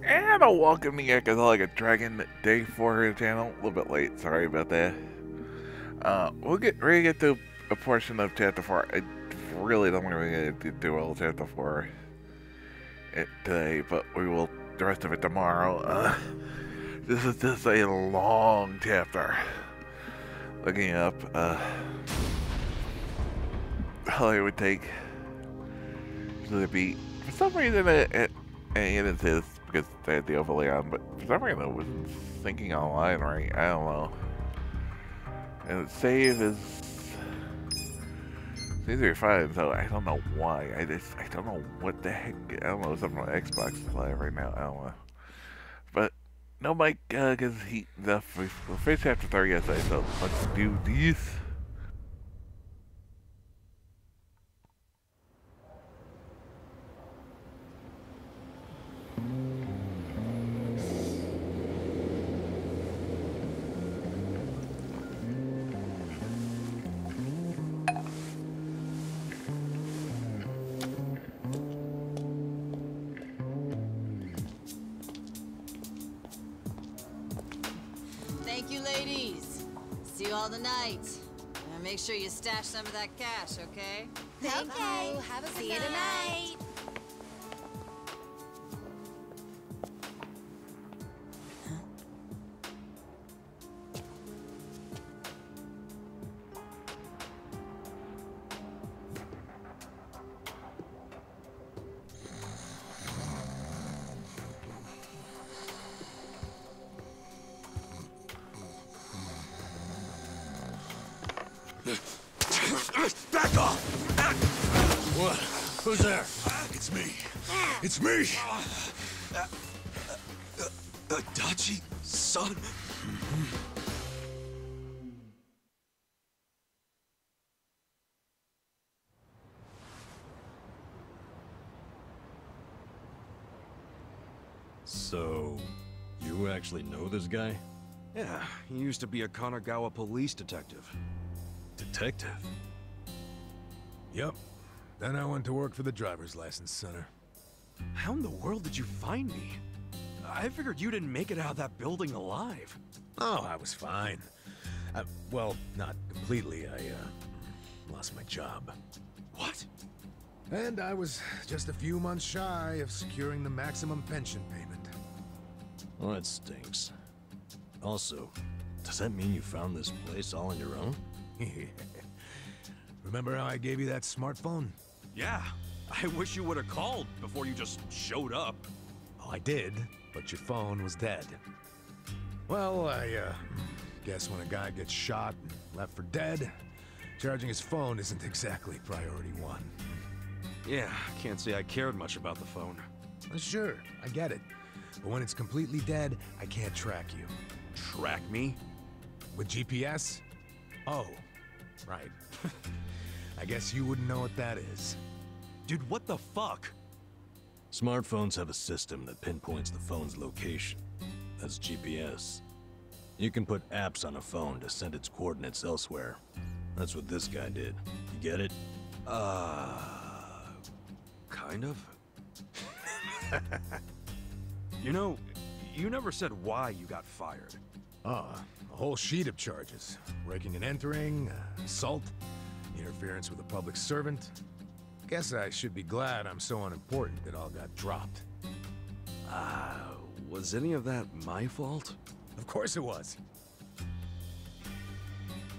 And a welcome to Yakuza like a Dragon Day 4 channel. A little bit late, sorry about that. We'll get ready to get to a portion of Chapter 4. I really don't want to do all Chapter 4 today, but we will the rest of it tomorrow. This is just a long chapter. Looking up how long it would take to the beat. For some reason, it says because I had the overlay on, but for some reason it wasn't syncing online right. I don't know. And the save is seems to be fine, so I don't know why. I don't know what the heck. I don't know something on Xbox Live right now. I don't know. But no mic because we'll finish after 30 yesterday, so let's do these. Thank you, ladies. See you all tonight. And make sure you stash some of that cash, okay? Thank you. Have a good night. Back off! What? Who's there? It's me. It's me! Adachi, son? So, you actually know this guy? Yeah, he used to be a Kanagawa police detective. Detective? Yep. Then I went to work for the driver's license center. How in the world did you find me? I figured you didn't make it out of that building alive. Oh, I was fine. Well, not completely. I lost my job. What? And I was just a few months shy of securing the maximum pension payment. Well, that stinks. Also, does that mean you found this place all on your own? Remember how I gave you that smartphone? Yeah, I wish you would have called before you just showed up. Oh, I did, but your phone was dead. Well, I guess when a guy gets shot and left for dead, charging his phone isn't exactly priority one. Yeah, can't say I cared much about the phone. Sure, I get it. But when it's completely dead, I can't track you. Track me? With GPS? Oh, right. I guess you wouldn't know what that is. Dude, what the fuck? Smartphones have a system that pinpoints the phone's location. That's GPS. You can put apps on a phone to send its coordinates elsewhere. That's what this guy did. You get it? Kind of. You know, you never said why you got fired. A whole sheet of charges. Breaking and entering, assault, interference with a public servant. Guess I should be glad I'm so unimportant it all got dropped. Was any of that my fault? Of course it was.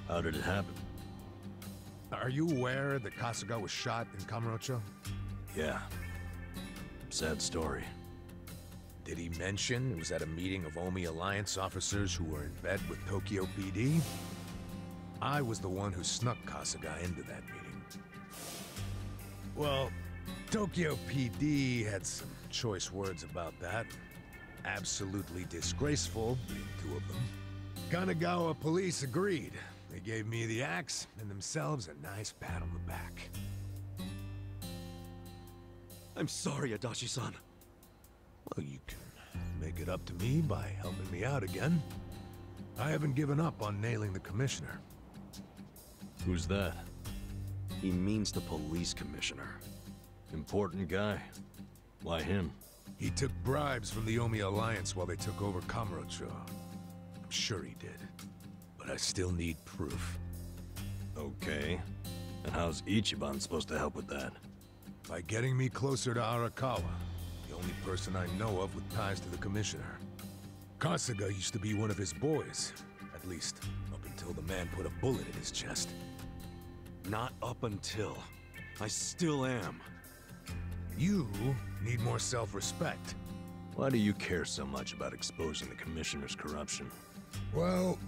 How did it happen? Are you aware that Kasuga was shot in Kamurocho? Yeah. Sad story. Did he mention it was at a meeting of Omi Alliance officers who were in bed with Tokyo PD? I was the one who snuck Kasuga into that meeting. Well, Tokyo PD had some choice words about that. Absolutely disgraceful, being two of them. Kanagawa police agreed. They gave me the axe and themselves a nice pat on the back. I'm sorry, Adachi-san. Well, you can make it up to me by helping me out again. I haven't given up on nailing the commissioner. Who's that? He means the police commissioner. Important guy. Why him? He took bribes from the Omi Alliance while they took over Kamurocho. I'm sure he did. But I still need proof. Okay. And how's Ichiban supposed to help with that? By getting me closer to Arakawa, the only person I know of with ties to the Commissioner. Kasuga used to be one of his boys. At least, up until the man put a bullet in his chest. Not up until. I still am. You need more self-respect. Why do you care so much about exposing the Commissioner's corruption? Well,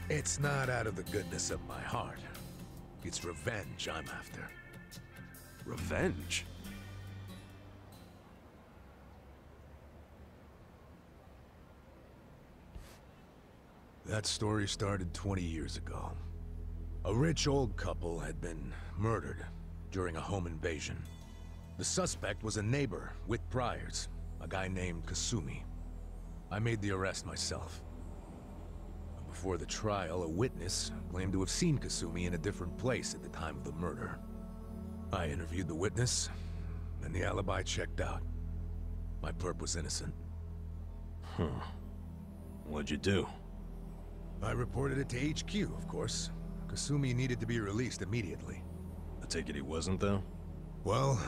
it's not out of the goodness of my heart. It's revenge I'm after. Revenge? That story started 20 years ago. A rich old couple had been murdered during a home invasion. The suspect was a neighbor with priors, a guy named Kasumi. I made the arrest myself. Before the trial, a witness claimed to have seen Kasumi in a different place at the time of the murder. I interviewed the witness, and the alibi checked out. My perp was innocent. Huh. What'd you do? I reported it to HQ, of course. Kasumi needed to be released immediately. I take it he wasn't, though? Well,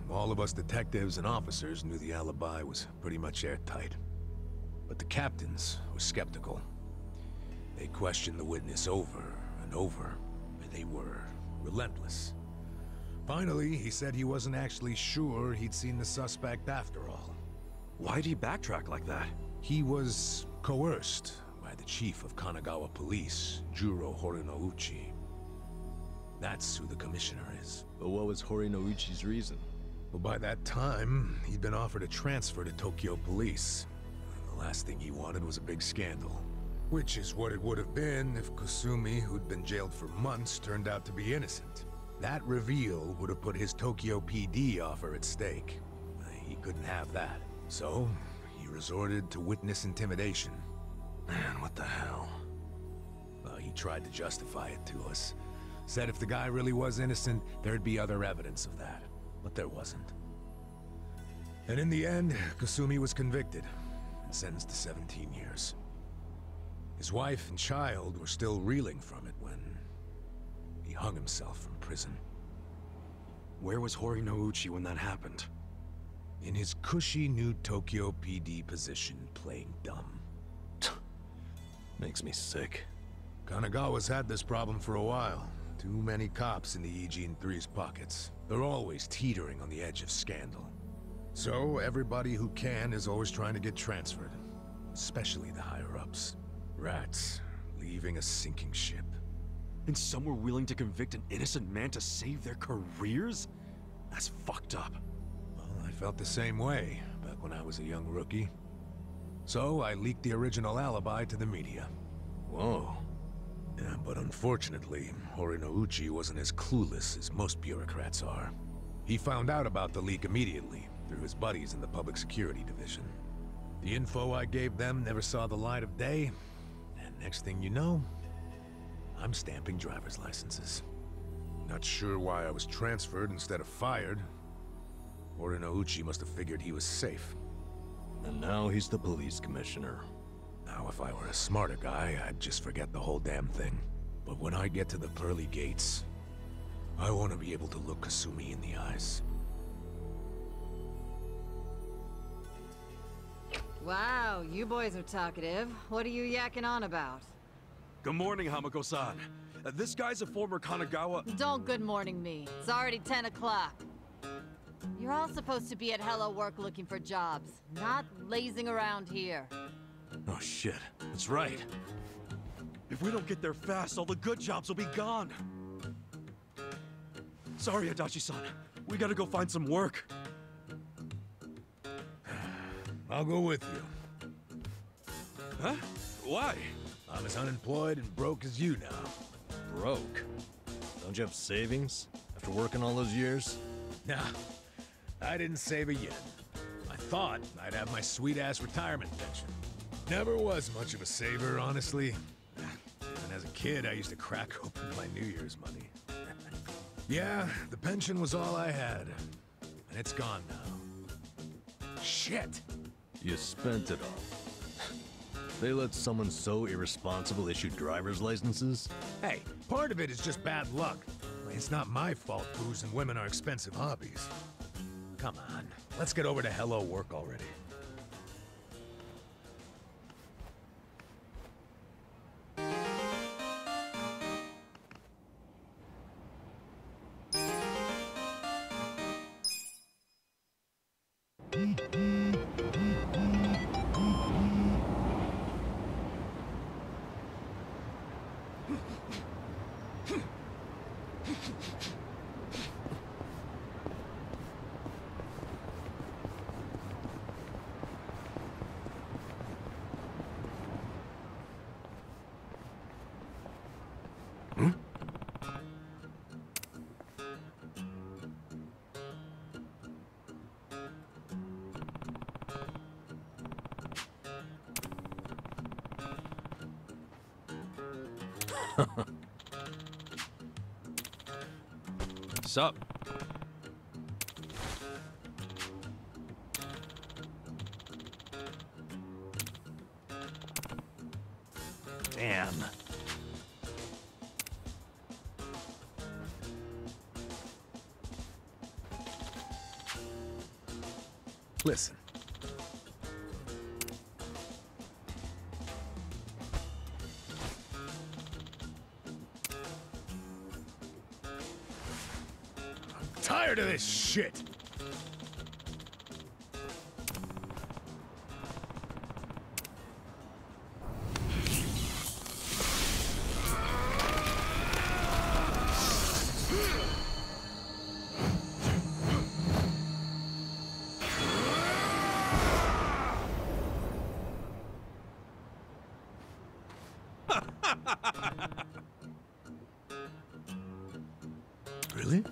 all of us detectives and officers knew the alibi was pretty much airtight. But the captains were skeptical. They questioned the witness over and over, and they were relentless. Finally, he said he wasn't actually sure he'd seen the suspect after all. Why'd he backtrack like that? He was coerced by the chief of Kanagawa Police, Juro Horinouchi. That's who the commissioner is. But what was Horinouchi's reason? Well, by that time, he'd been offered a transfer to Tokyo Police. The last thing he wanted was a big scandal. Which is what it would have been if Kasumi, who'd been jailed for months, turned out to be innocent. That reveal would have put his Tokyo PD offer at stake. He couldn't have that. So, he resorted to witness intimidation. Man, what the hell? Well, he tried to justify it to us. Said if the guy really was innocent, there'd be other evidence of that. But there wasn't. And in the end, Kasumi was convicted and sentenced to 17 years. His wife and child were still reeling from it when he hung himself from prison. Where was Horinouchi when that happened? In his cushy new Tokyo PD position, playing dumb. Makes me sick. Kanagawa's had this problem for a while. Too many cops in the Eugene 3's pockets. They're always teetering on the edge of scandal. So everybody who can is always trying to get transferred. Especially the higher-ups. Rats, leaving a sinking ship. And some were willing to convict an innocent man to save their careers? That's fucked up. Well, I felt the same way back when I was a young rookie. So I leaked the original alibi to the media. Whoa. Yeah, but unfortunately, Horinouchi wasn't as clueless as most bureaucrats are. He found out about the leak immediately, through his buddies in the Public Security Division. The info I gave them never saw the light of day, and next thing you know, I'm stamping driver's licenses. Not sure why I was transferred instead of fired. Horinouchi must have figured he was safe. And now he's the police commissioner. Now, if I were a smarter guy, I'd just forget the whole damn thing. But when I get to the pearly gates, I want to be able to look Kasumi in the eyes. Wow, you boys are talkative. What are you yakking on about? Good morning, Hamako-san. This guy's a former Kanagawa... Don't good morning me. It's already 10 o'clock. You're all supposed to be at Hello Work looking for jobs, not lazing around here. Oh shit, that's right. If we don't get there fast, all the good jobs will be gone. Sorry, Adachi-san. We gotta go find some work. I'll go with you. Huh? Why? I'm as unemployed and broke as you now. Broke? Don't you have savings after working all those years? Nah, I didn't save a yen. I thought I'd have my sweet-ass retirement pension. Never was much of a saver, honestly. Even as a kid, I used to crack open my New Year's money. Yeah, the pension was all I had. And it's gone now. Shit! You spent it all. They let someone so irresponsible issue driver's licenses? Hey, part of it is just bad luck. It's not my fault booze and women are expensive hobbies. Come on, let's get over to Hello Work already. Sup? Damn. Listen. I'm tired of this shit. Really?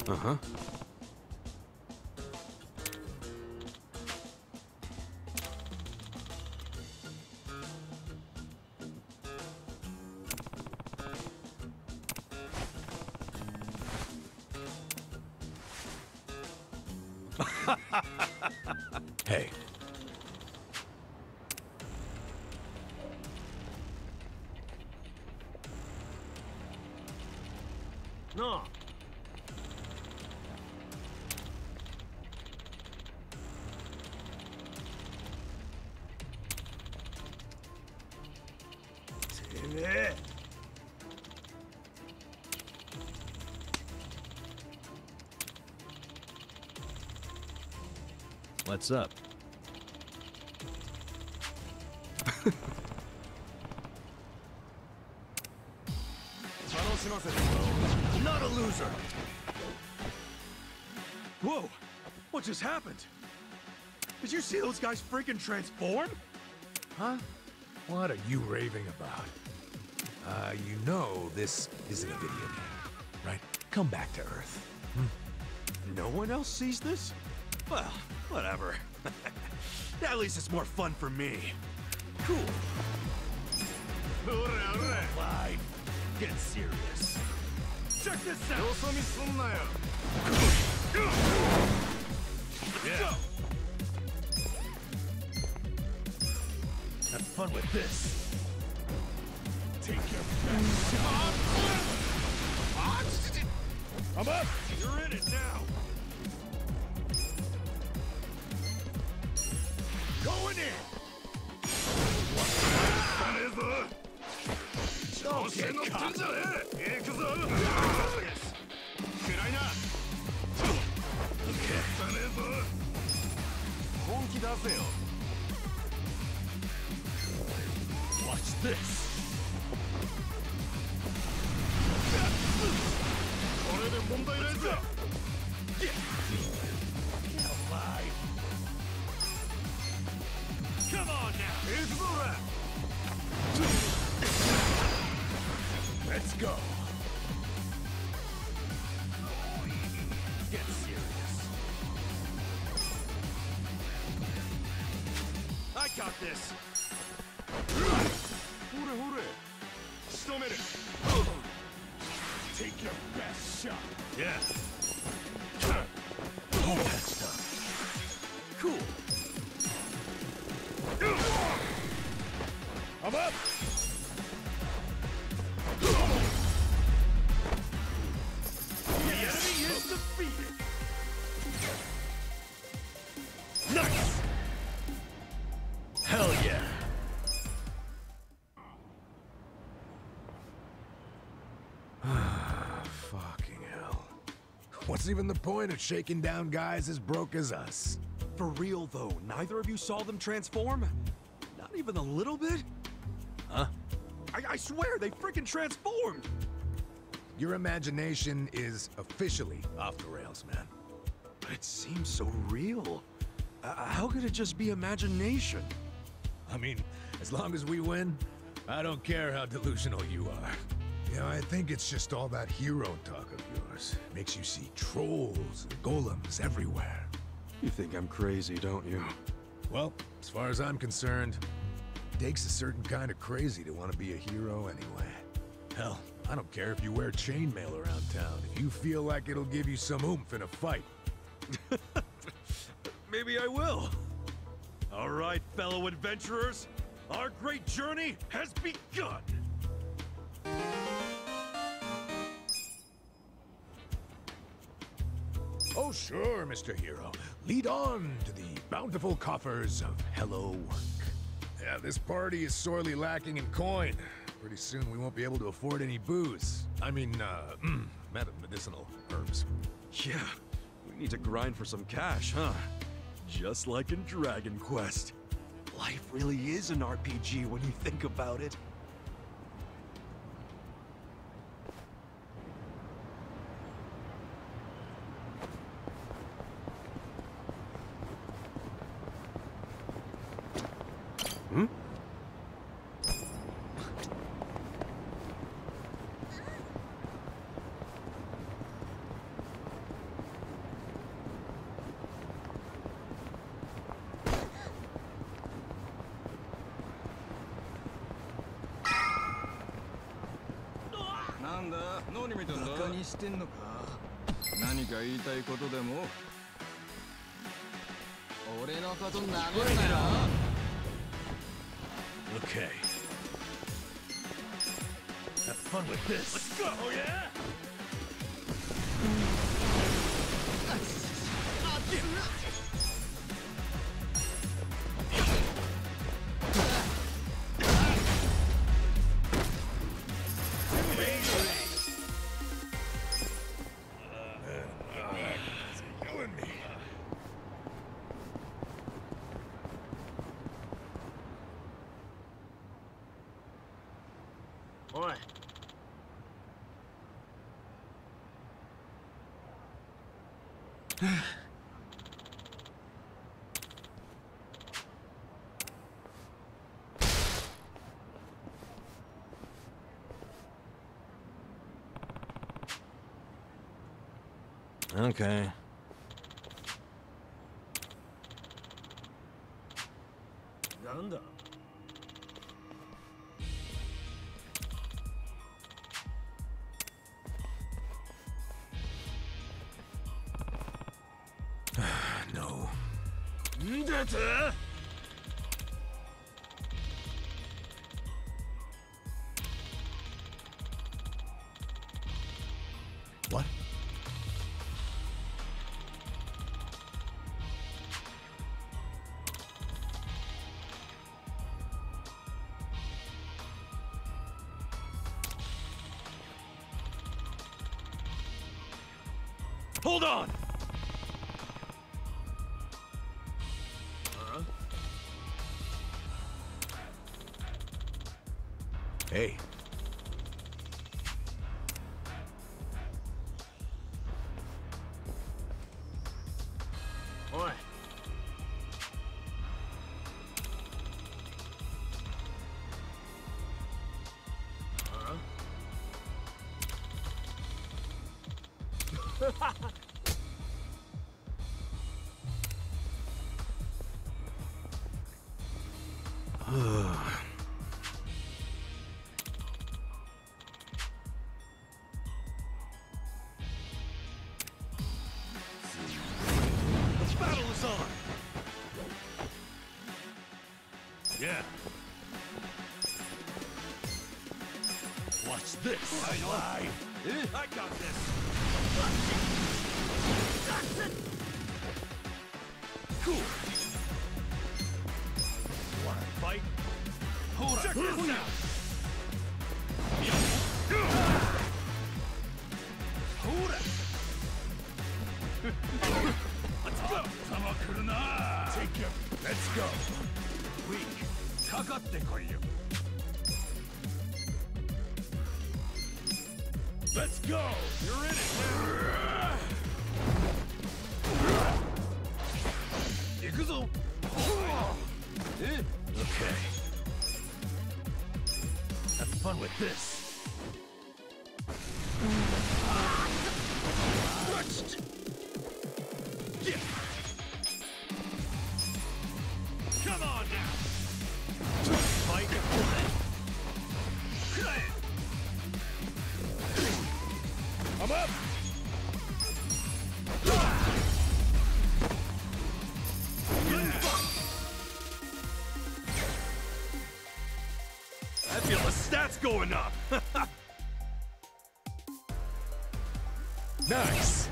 Uh-huh. Hey. No. What's up? Not a loser! Whoa! What just happened? Did you see those guys freaking transform? Huh? What are you raving about? You know this isn't a video game, right? Come back to Earth. No one else sees this? Well, whatever. At least it's more fun for me. Cool. Fine. Get serious. Check this out! Let's go! Have fun with this. Take your I'm up! You're in it now! Going in! Don't get caught! Yakuza! Watch this! Get alive! Let's go. Get serious. I got this. Take your best shot. Yeah. That stuff. Cool. I'm up. The enemy is defeated. Nice. Hell yeah! Fucking hell. What's even the point of shaking down guys as broke as us? For real though, neither of you saw them transform? Not even a little bit? Huh? I swear they freaking transformed! Your imagination is officially off the rails, man. But it seems so real. How could it just be imagination? I mean, as long as we win, I don't care how delusional you are. You know, I think it's just all that hero talk of yours. Makes you see trolls and golems everywhere. You think I'm crazy, don't you? Well, as far as I'm concerned, it takes a certain kind of crazy to want to be a hero anyway. Hell, I don't care if you wear chainmail around town, if you feel like it'll give you some oomph in a fight. Maybe I will. All right, fellow adventurers, our great journey has begun. Oh sure, Mr. Hero. Lead on to the bountiful coffers of Hello Work. Yeah, this party is sorely lacking in coin. Pretty soon we won't be able to afford any booze. I mean, medicinal herbs. Yeah, we need to grind for some cash, huh? Just like in Dragon Quest. Life really is an RPG when you think about it. Hmm? Okay. Have fun with this. Let's go, yeah? It's killing me. Oi. Okay. Nanda? No. What? Hold on! Hey. Oi. The battle is on! Yeah. Watch this! I got this! Cool! Wanna fight? Hold on! Check this out! Hold it! Let's go! Take him! Let's go! Weak! かかってこいよ! Let's go! You're in it now! Yakuza! Okay. Have fun with this. Yeah. Come on now! Fight! I'm up! I feel the stats going up! Nice!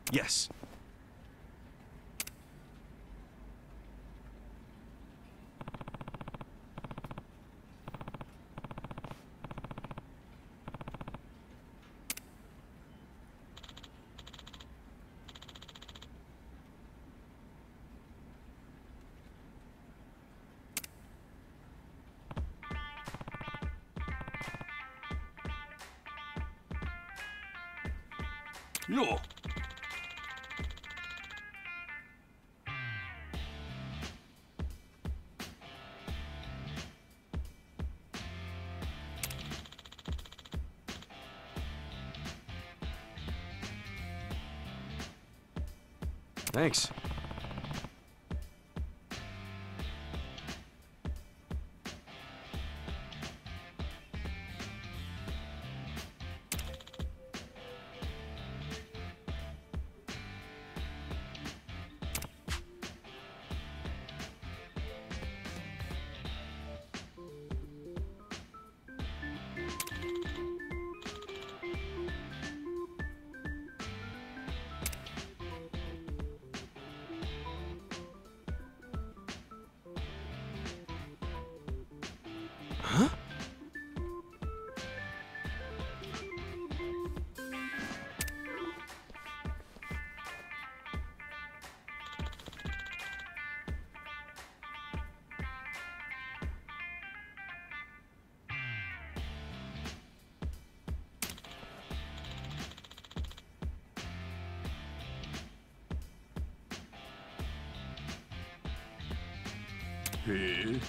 Yes. No. Thanks. Huh? Hey.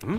Hmm?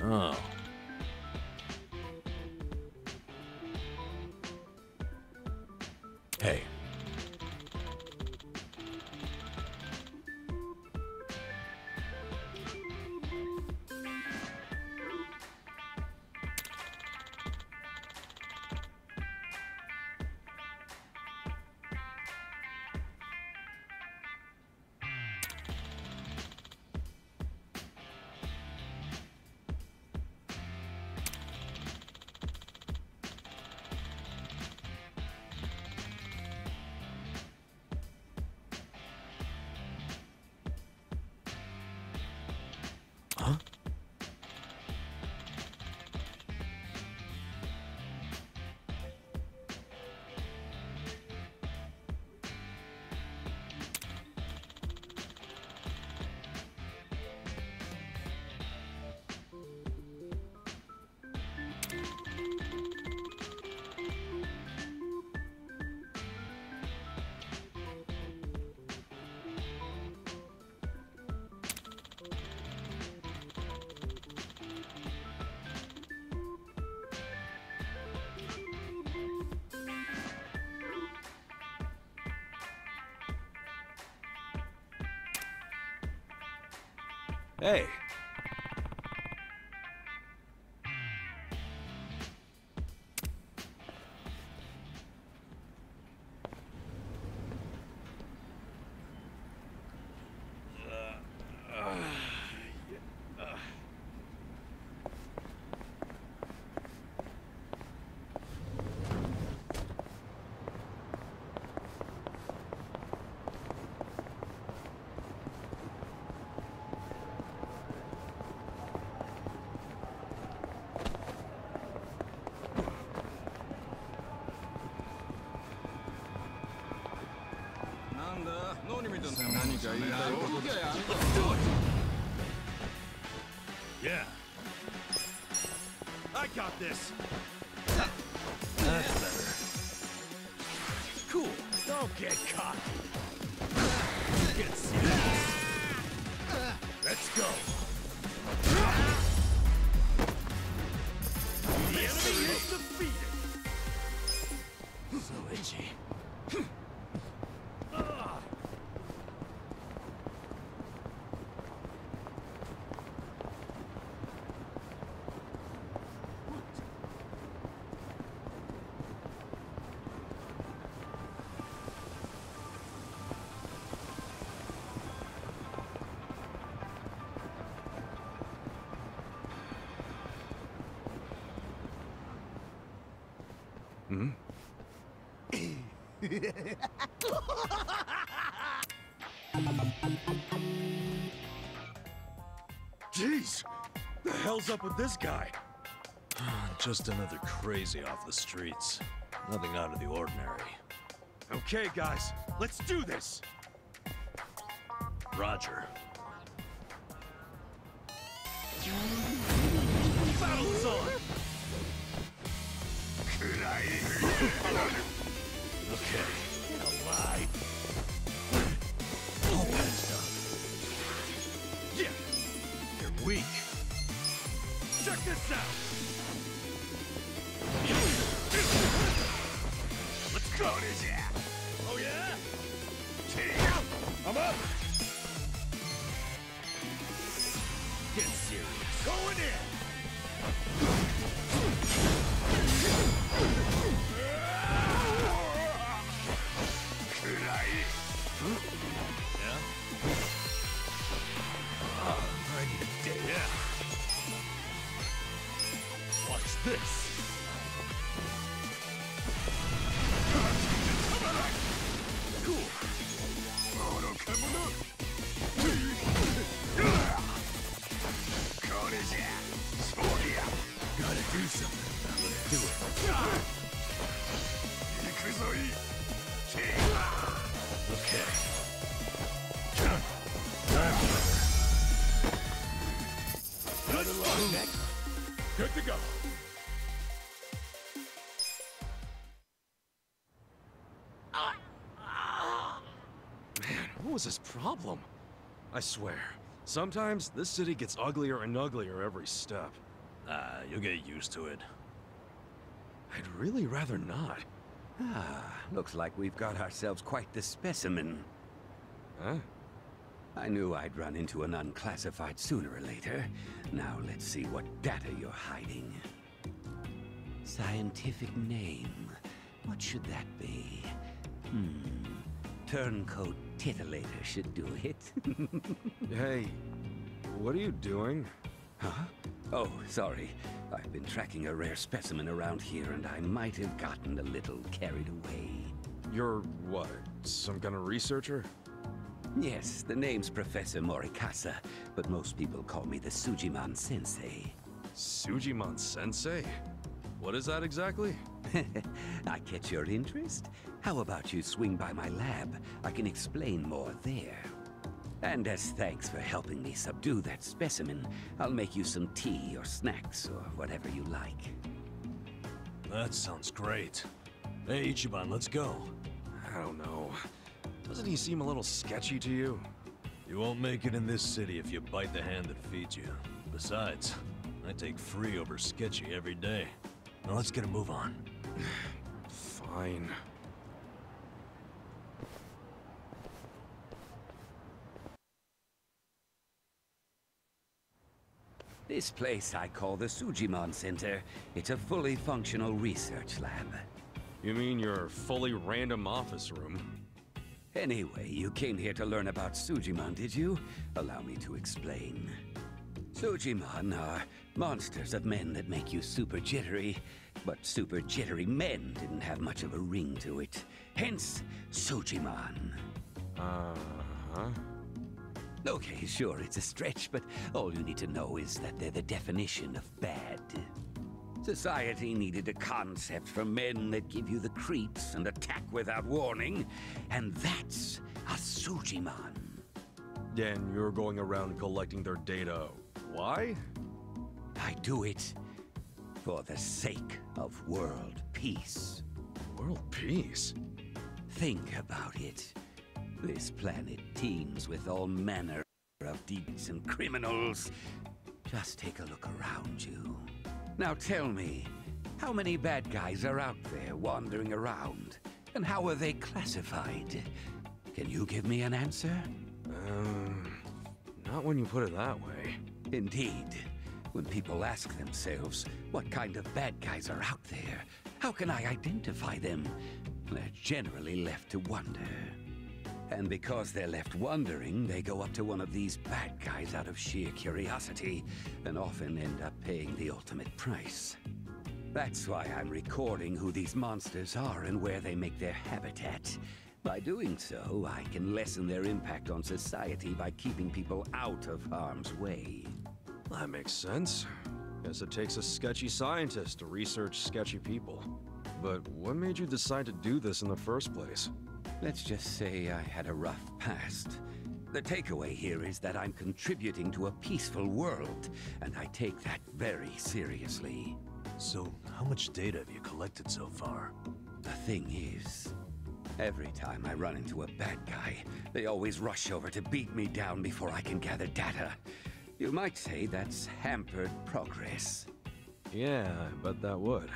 Oh. Hey. Huh? Hey. Yeah. I got this. That's better. Cool. Don't get caught. Get serious. Let's go. The enemy is defeated. So itchy. Jeez, the hell's up with this guy? Just another crazy off the streets. Nothing out of the ordinary. Okay, guys, let's do this. Roger. Battle's on. Okay. Get alive. All patched up. Yeah, You're weak. check this out. Let's go. Oh yeah? I'm up. Get serious. Going in. Yeah? I need a day. Yeah. Watch this. Cool. Gotta do something. Let's do it. Okay. Let's go. Next. Good to go. Man, what was his problem? I swear, sometimes this city gets uglier and uglier every step. You'll get used to it. I'd really rather not. Looks like we've got ourselves quite the specimen. Huh? I knew I'd run into an unclassified sooner or later. Now let's see what data you're hiding. Scientific name. What should that be? Turncoat Titillator should do it. Hey, what are you doing? Huh? Oh, sorry. I've been tracking a rare specimen around here, and I might have gotten a little carried away. You're what, some kind of researcher? Yes, the name's Professor Morikasa, but most people call me the Sujiman Sensei. Sujiman Sensei? What is that exactly? I catch your interest? How about you swing by my lab? I can explain more there. And as thanks for helping me subdue that specimen, I'll make you some tea or snacks or whatever you like. That sounds great. Hey, Ichiban, let's go. I don't know. Doesn't he seem a little sketchy to you? You won't make it in this city if you bite the hand that feeds you. Besides, I take free over sketchy every day. Now let's get a move on. Fine. This place I call the Sujiman Center. It's a fully functional research lab. You mean your fully random office room? Anyway, you came here to learn about Sujiman, did you? Allow me to explain. Sujiman are monsters of men that make you super jittery, but super jittery men didn't have much of a ring to it. Hence, Sujiman. Uh-huh. Okay, sure, it's a stretch, but all you need to know is that they're the definition of bad. Society needed a concept for men that give you the creeps and attack without warning, and that's a Sujiman. And you're going around collecting their data. Why? I do it for the sake of world peace. World peace? Think about it. This planet teems with all manner of deeds and criminals. Just take a look around you. Now tell me, how many bad guys are out there wandering around? And how are they classified? Can you give me an answer? Not when you put it that way. Indeed. When people ask themselves, what kind of bad guys are out there? How can I identify them? They're generally left to wonder. And because they're left wondering, they go up to one of these bad guys out of sheer curiosity, and often end up paying the ultimate price. That's why I'm recording who these monsters are and where they make their habitat. By doing so, I can lessen their impact on society by keeping people out of harm's way. That makes sense. Guess it takes a sketchy scientist to research sketchy people. But what made you decide to do this in the first place? Let's just say I had a rough past. The takeaway here is that I'm contributing to a peaceful world, and I take that very seriously. So, how much data have you collected so far? The thing is, every time I run into a bad guy, they always rush over to beat me down before I can gather data. You might say that's hampered progress. Yeah, I bet that would.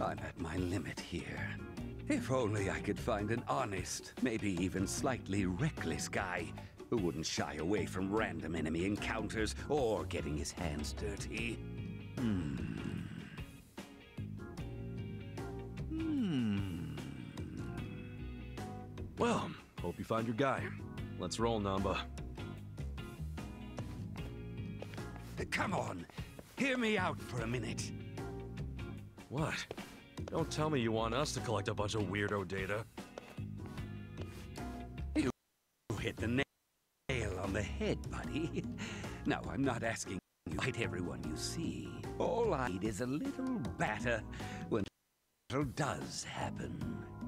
I'm at my limit here. If only I could find an honest, maybe even slightly reckless guy who wouldn't shy away from random enemy encounters or getting his hands dirty. Well, hope you find your guy. Let's roll, Namba. Come on, hear me out for a minute. What? Don't tell me you want us to collect a bunch of weirdo data. You hit the nail on the head, buddy. Now, I'm not asking you to fight everyone you see. All I need is a little batter when it does happen.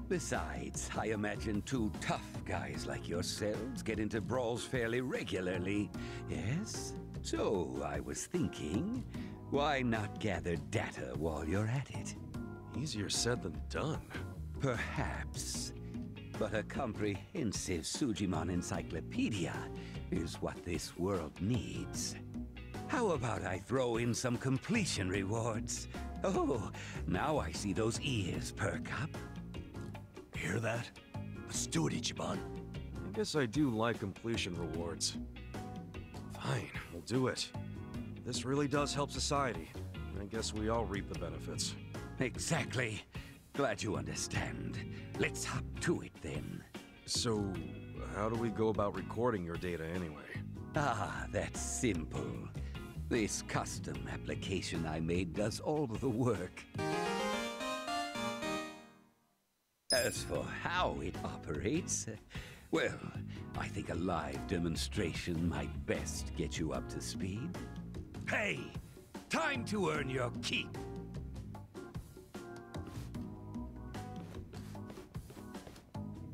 Besides, I imagine two tough guys like yourselves get into brawls fairly regularly, yes? So, I was thinking, why not gather data while you're at it? Easier said than done. Perhaps. But a comprehensive Sujiman encyclopedia is what this world needs. How about I throw in some completion rewards? Oh, now I see those ears perk up. Hear that? Let's do it, Ichiban. I guess I do like completion rewards. Fine, we'll do it. This really does help society. I guess we all reap the benefits. Exactly. Glad you understand. Let's hop to it then. So, how do we go about recording your data anyway? Ah, that's simple. This custom application I made does all of the work. As for how it operates, well, I think a live demonstration might best get you up to speed. Hey, time to earn your keep.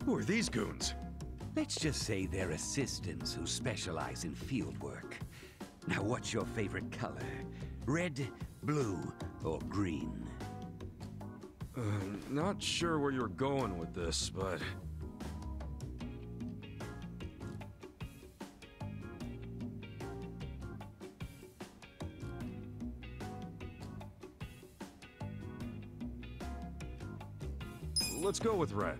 Who are these goons? Let's just say they're assistants who specialize in field work. Now, what's your favorite color? Red, blue, or green? Not sure where you're going with this, but... let's go with red.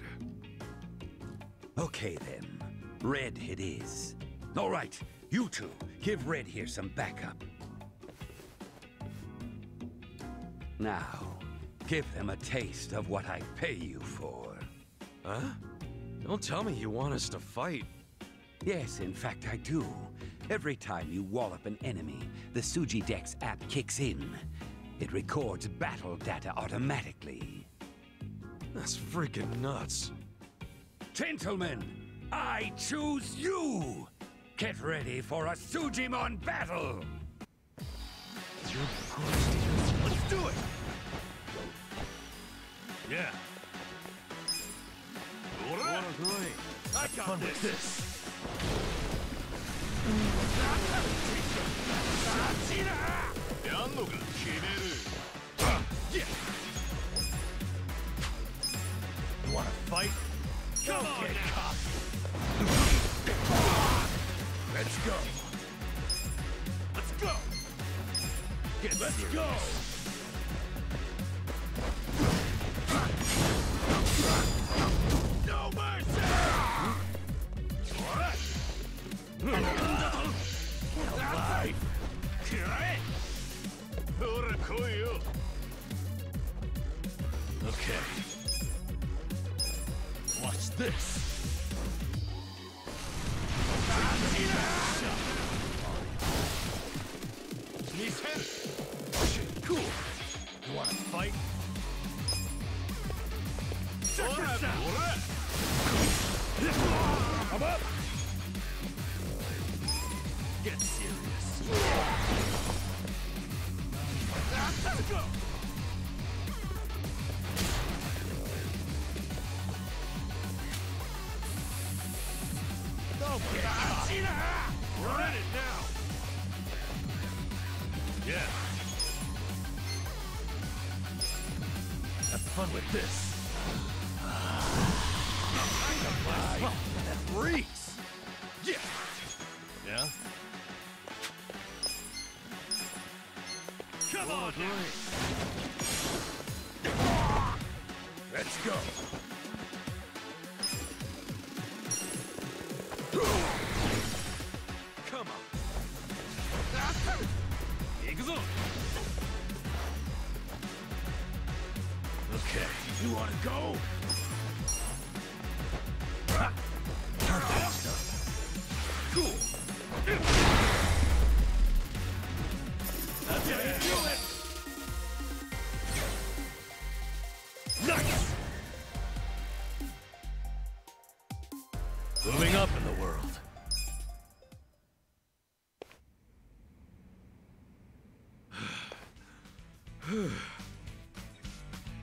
Okay then, Red it is. All right, you two, give Red here some backup. Now, give them a taste of what I pay you for. Huh? Don't tell me you want us to fight. Yes, in fact I do. Every time you wallop an enemy, the Sujidex app kicks in. It records battle data automatically. That's freaking nuts. Gentlemen, I choose you! Get ready for a Sujimon battle! Let's do it! Yeah. I got this. You wanna fight? Come on Get now. cocky. Let's go. Let's go. Let's serious. go. No mercy. Alive. Okay. Watch this. Cool. You wanna fight? Check this out. I'm up. Get serious. Let's go. Don't get cocky. We're in it now. Yeah. Have fun with this. That reeks. Yeah. Yeah. Come on now. Let's go. Come on. Okay. You wanna go? Cool. That's how you do it. Nice. Moving up in the world.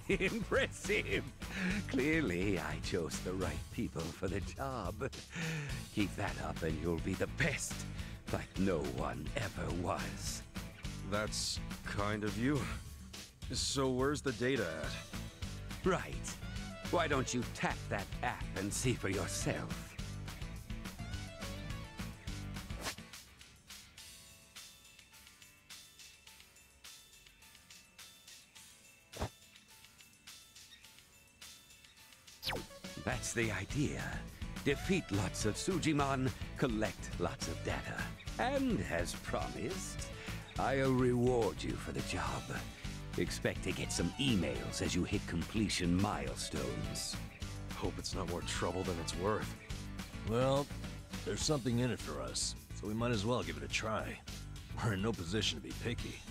Impressive. Clearly, I chose the right people for the job. Keep that up and you'll be the best, like no one ever was. That's kind of you. So where's the data at? Right. Why don't you tap that app and see for yourself? That's the idea. Defeat lots of Sujimon, collect lots of data. And as promised, I'll reward you for the job. Expect to get some emails as you hit completion milestones. Hope it's not more trouble than it's worth. Well, there's something in it for us, so we might as well give it a try. We're in no position to be picky.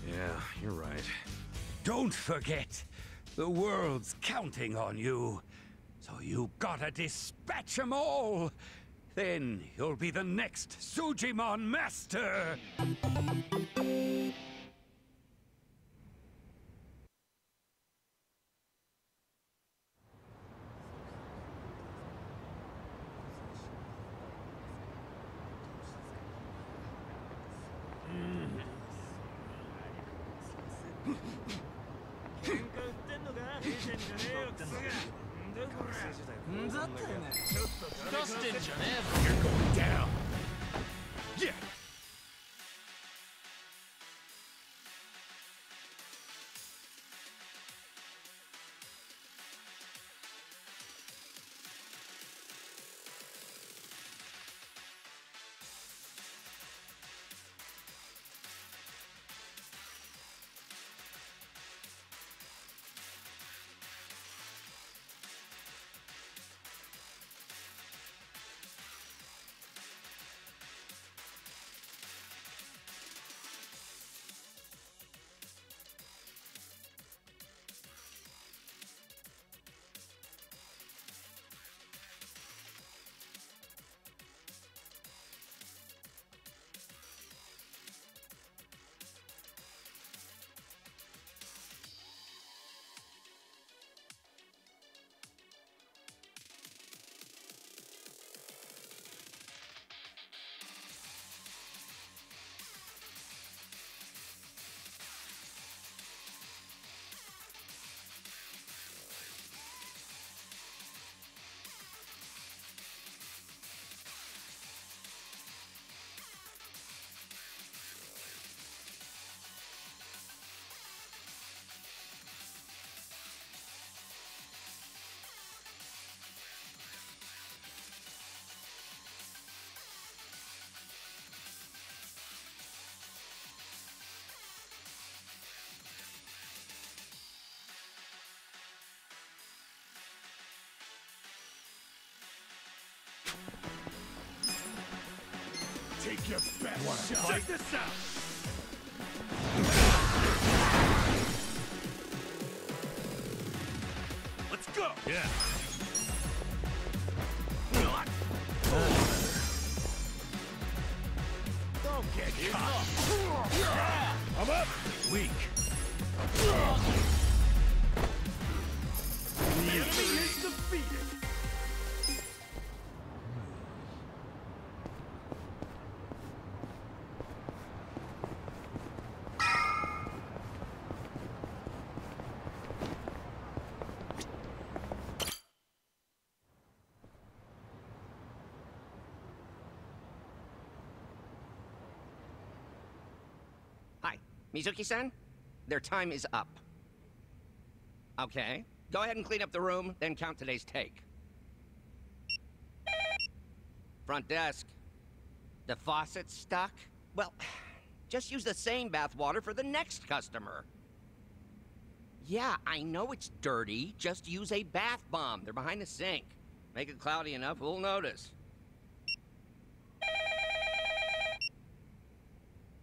Yeah, you're right. Don't forget, the world's counting on you. So you gotta dispatch 'em all. Then you'll be the next Sujimon master. You're going down. Yeah. your best shot. Check this out. Let's go. Yeah. Don't get caught. I'm up. Weak. The enemy is defeated. Hi, Mizuki-san? Their time is up. Okay. Go ahead and clean up the room, then count today's take. Front desk. The faucet's stuck? Well, just use the same bath water for the next customer. Yeah, I know it's dirty. Just use a bath bomb. They're behind the sink. Make it cloudy enough, we'll notice.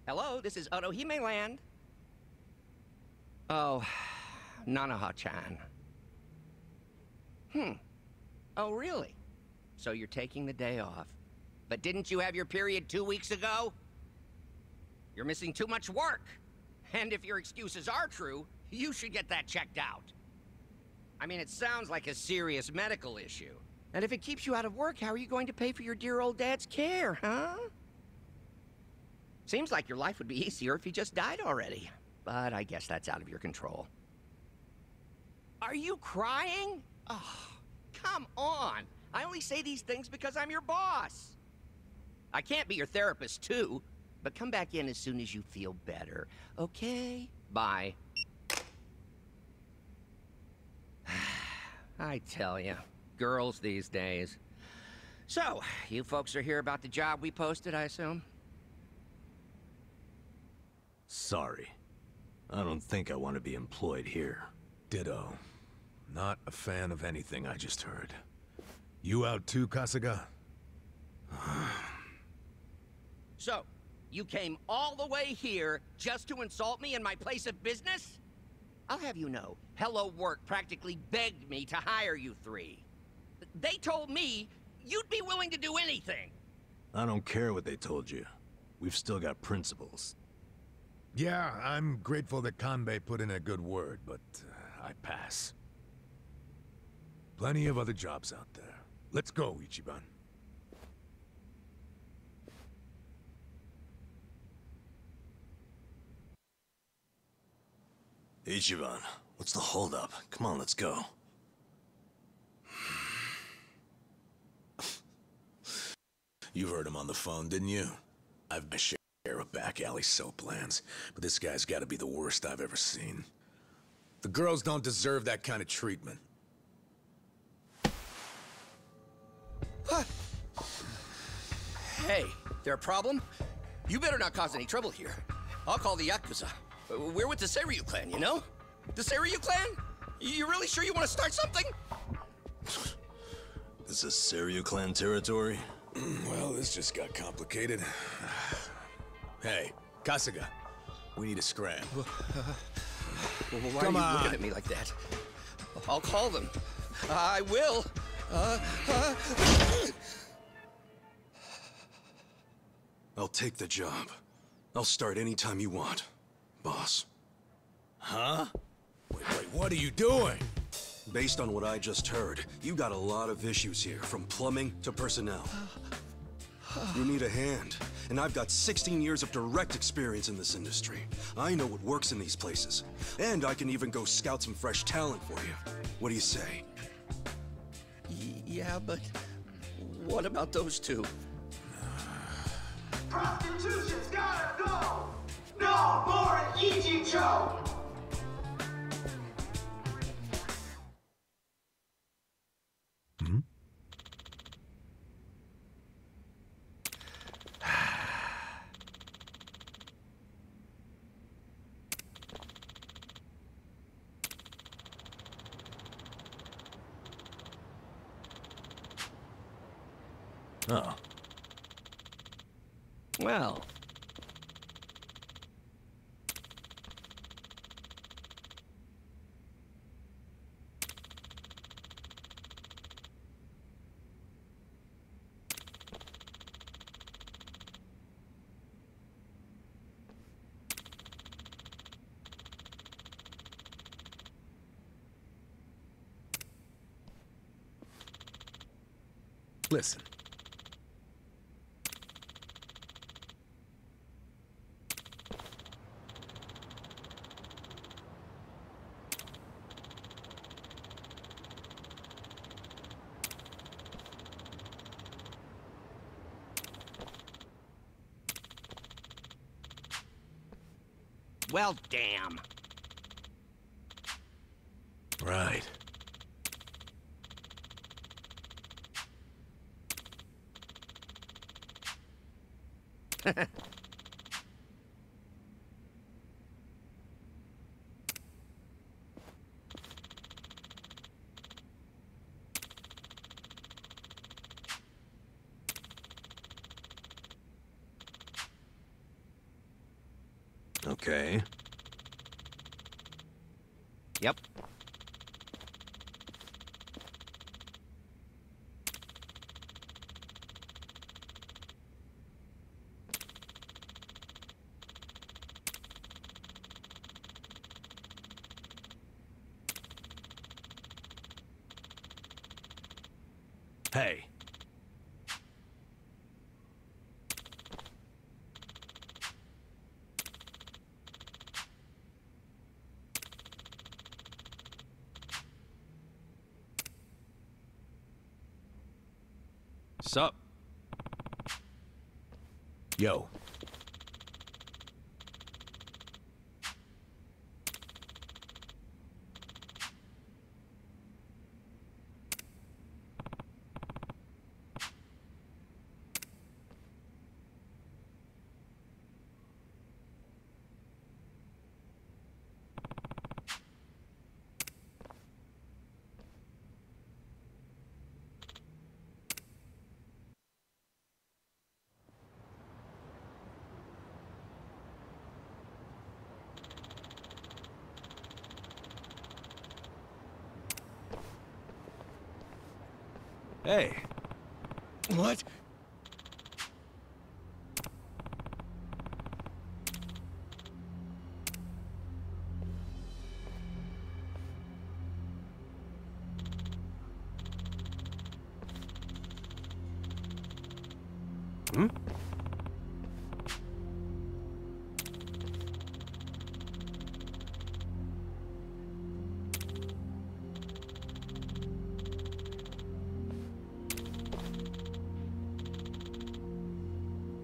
Hello, this is Otohime Land. Oh, Nanaha-chan. Oh, really? So you're taking the day off. But didn't you have your period 2 weeks ago? You're missing too much work. And if your excuses are true, you should get that checked out. I mean, it sounds like a serious medical issue. And if it keeps you out of work, how are you going to pay for your dear old dad's care, huh? Seems like your life would be easier if he just died already. But I guess that's out of your control. Are you crying? Oh, come on. I only say these things because I'm your boss. I can't be your therapist, too. But come back in as soon as you feel better. Okay? Bye. I tell you, girls these days. So, you folks are here about the job we posted, I assume? Sorry. I don't think I want to be employed here. Ditto. Not a fan of anything I just heard. You out too, Kasuga? So, you came all the way here just to insult me in my place of business? I'll have you know, Hello Work practically begged me to hire you three. They told me you'd be willing to do anything. I don't care what they told you. We've still got principles. Yeah, I'm grateful that Kanbei put in a good word, but I pass. Plenty of other jobs out there. Let's go, Ichiban. Ichiban, what's the holdup? Come on, let's go. You heard him on the phone, didn't you? I've my share of back alley soap plans, but this guy's gotta be the worst I've ever seen. The girls don't deserve that kind of treatment. Hey, there a problem? You better not cause any trouble here. I'll call the Yakuza. We're with the Seiryu clan, you know? The Seiryu clan? You really sure you want to start something? This is Seiryu clan territory? Well, this just got complicated. Hey, Kasuga, we need a scram. Why Come are you on. looking at me like that? I'll call them. I will. I'll take the job. I'll start anytime you want, boss. Huh? Wait, what are you doing? Based on what I just heard, you got a lot of issues here, from plumbing to personnel. You need a hand, and I've got 16 years of direct experience in this industry. I know what works in these places, and I can even go scout some fresh talent for you. What do you say? Yeah, but what about those two? Prostitution's gotta go! No more Ichicho! Oh. Well. Listen. Well, damn. Right. Okay. Yep. Hey. Sup? Yo. Hey. What? Hmm?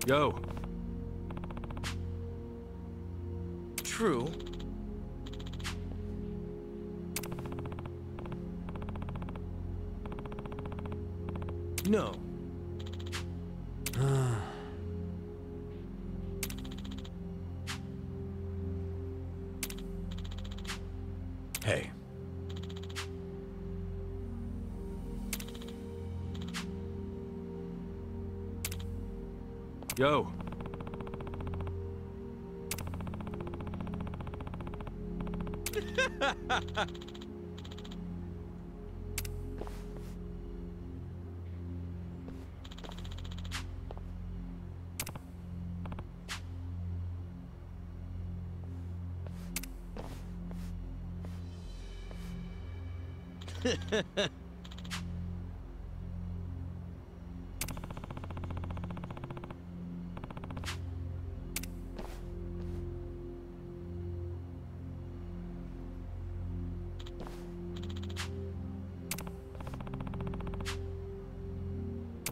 Yo. True. No. Hey. Yo.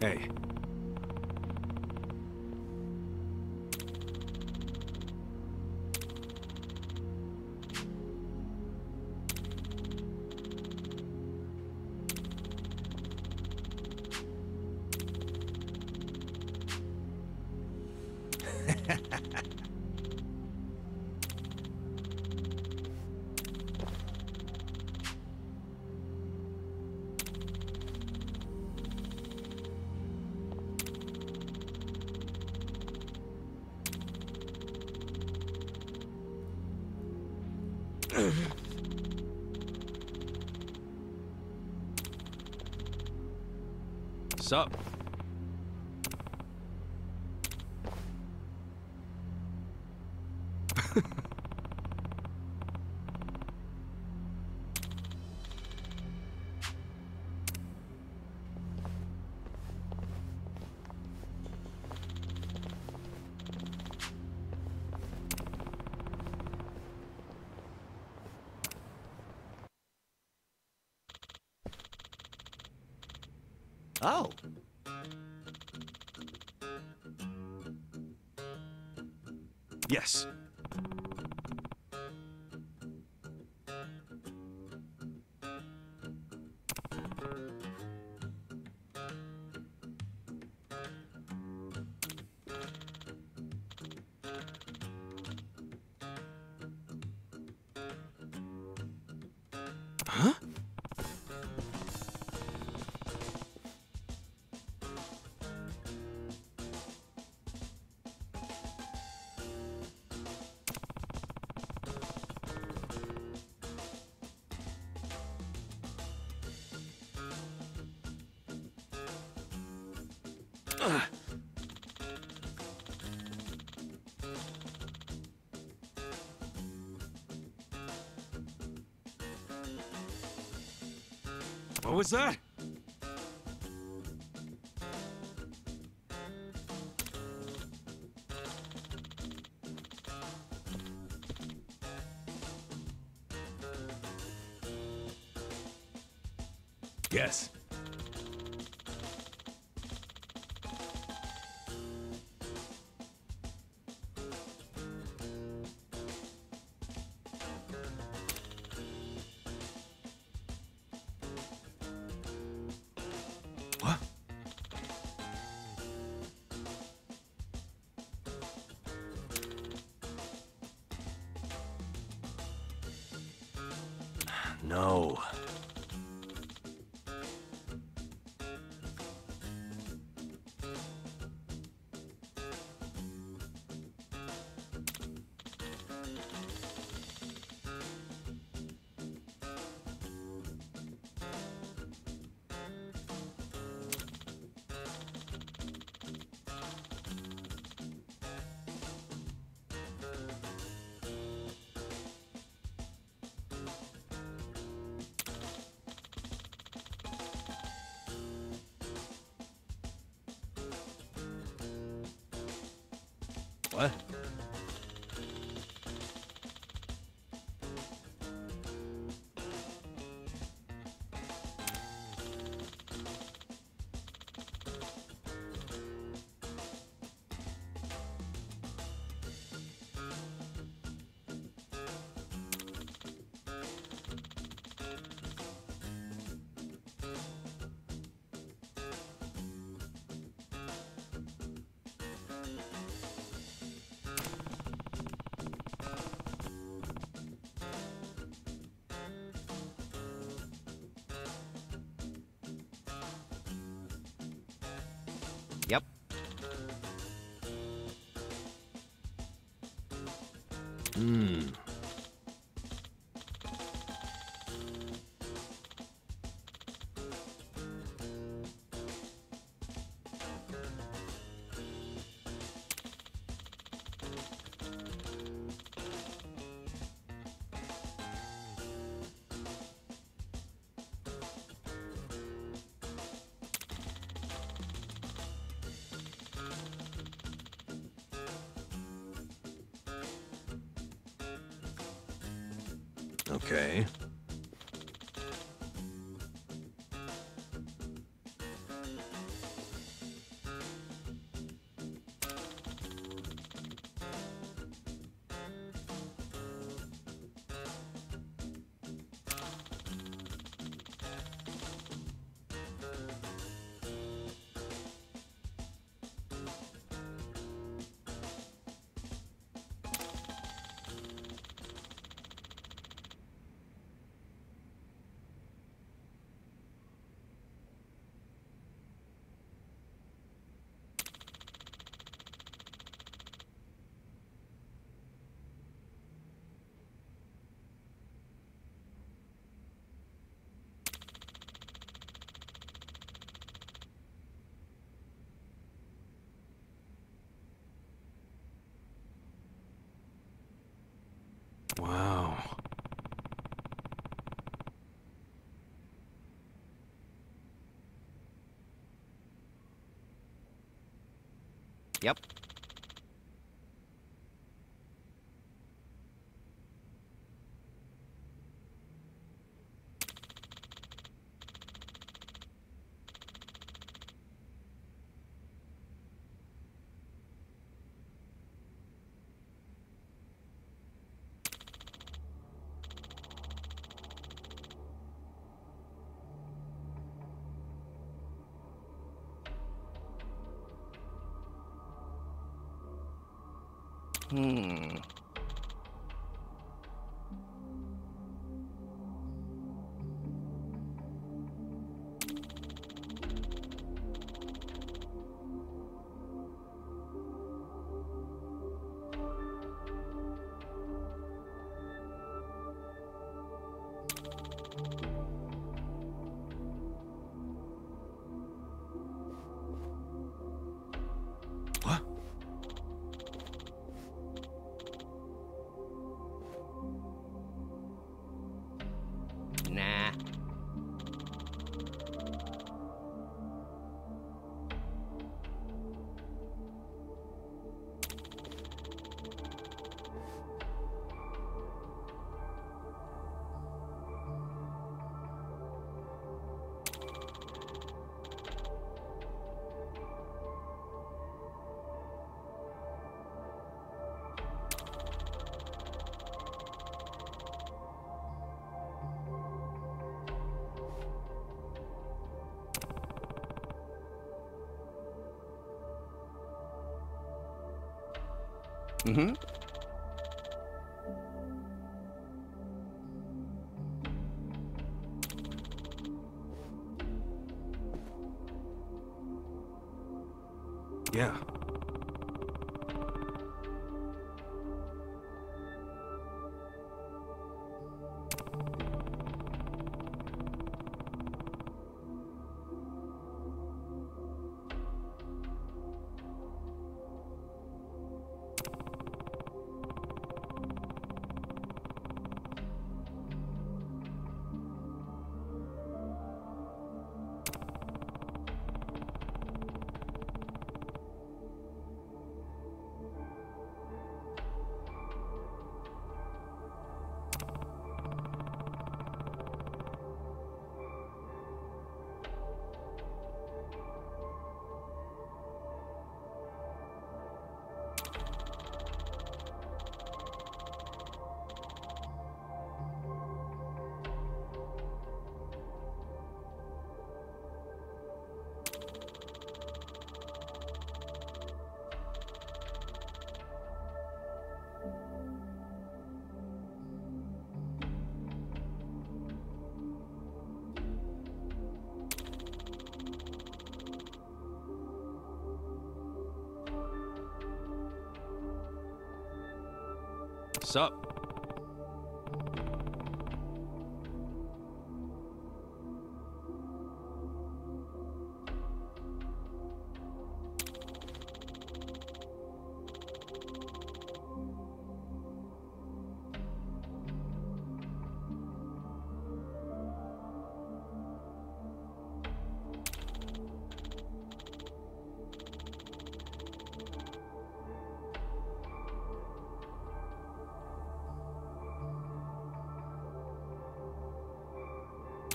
Hey. Sup? Oh. Yes. Huh? What was that? Yes. What? No. What? Yep. Hmm. Okay. Yep. What? Nah. Mm-hmm. Yeah. Sup?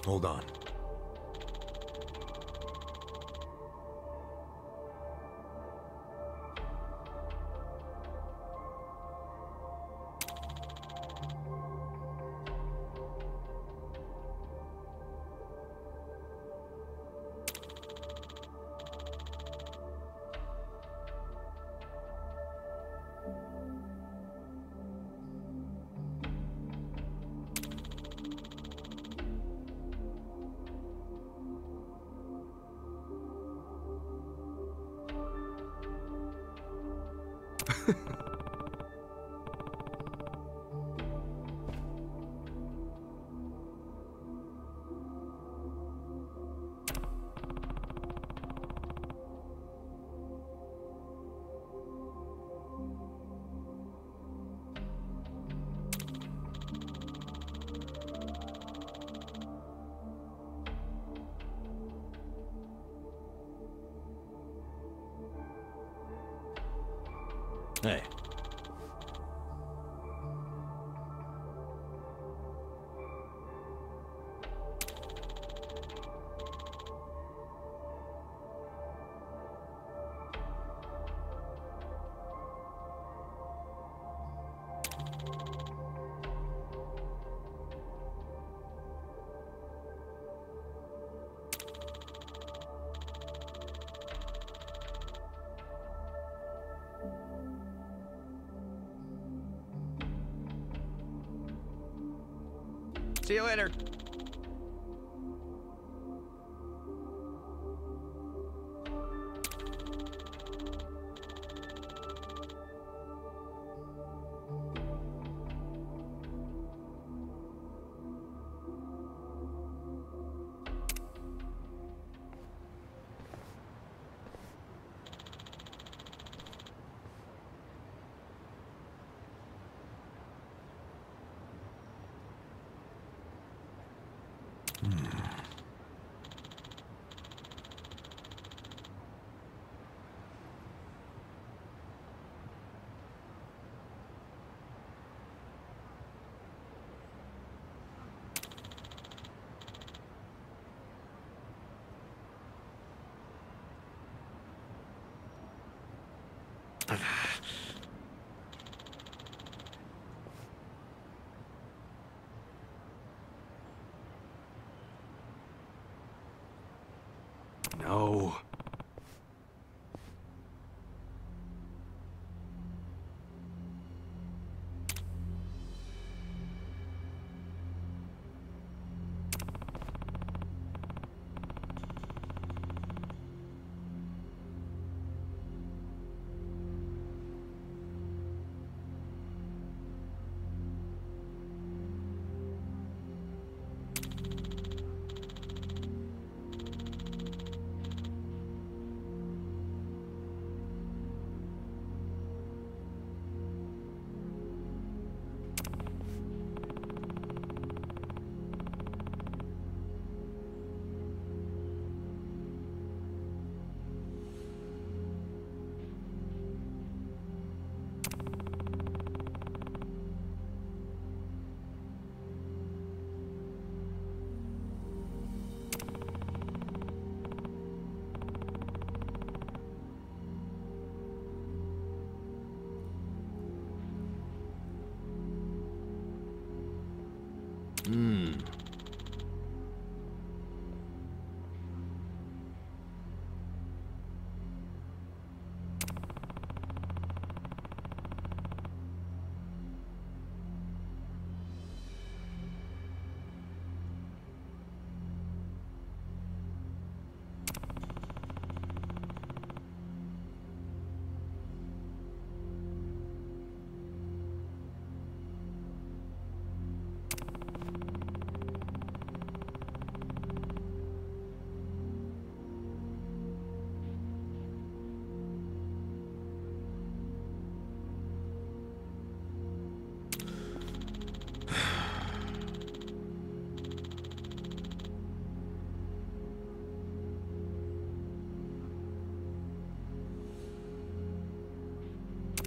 Hold on. Hey. See you later. No.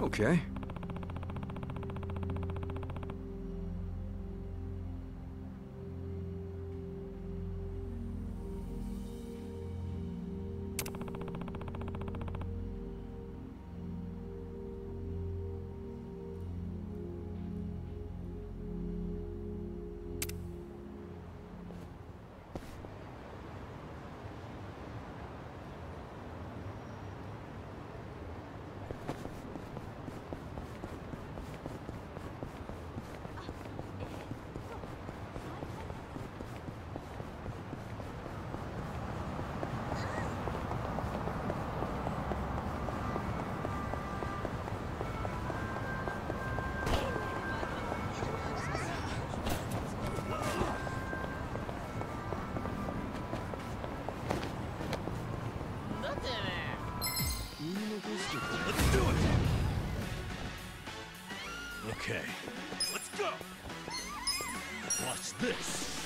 Okay. Let's do it! Okay, let's go! Watch this!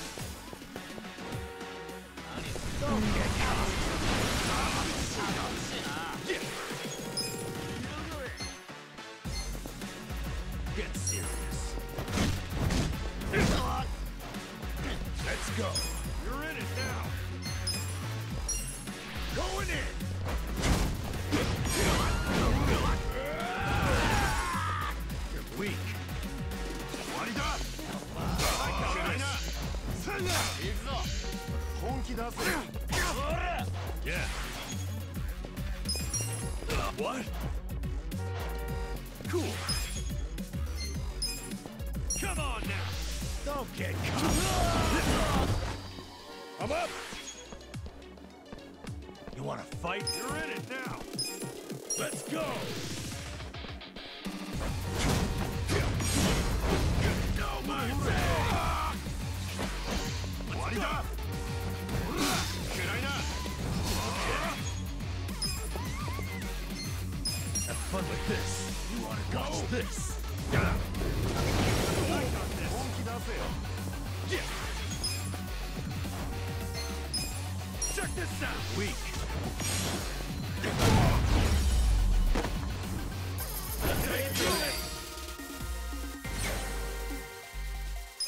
go. You're in it now. Going in. You're weak. Yeah. What? Cool. Come on now. Don't get caught. I'm up. You want to fight? You're in it now. Let's go. No mercy. What up? Should I not? Have fun with this. You want to watch this? I got this. Yeah. Check this out. Weak.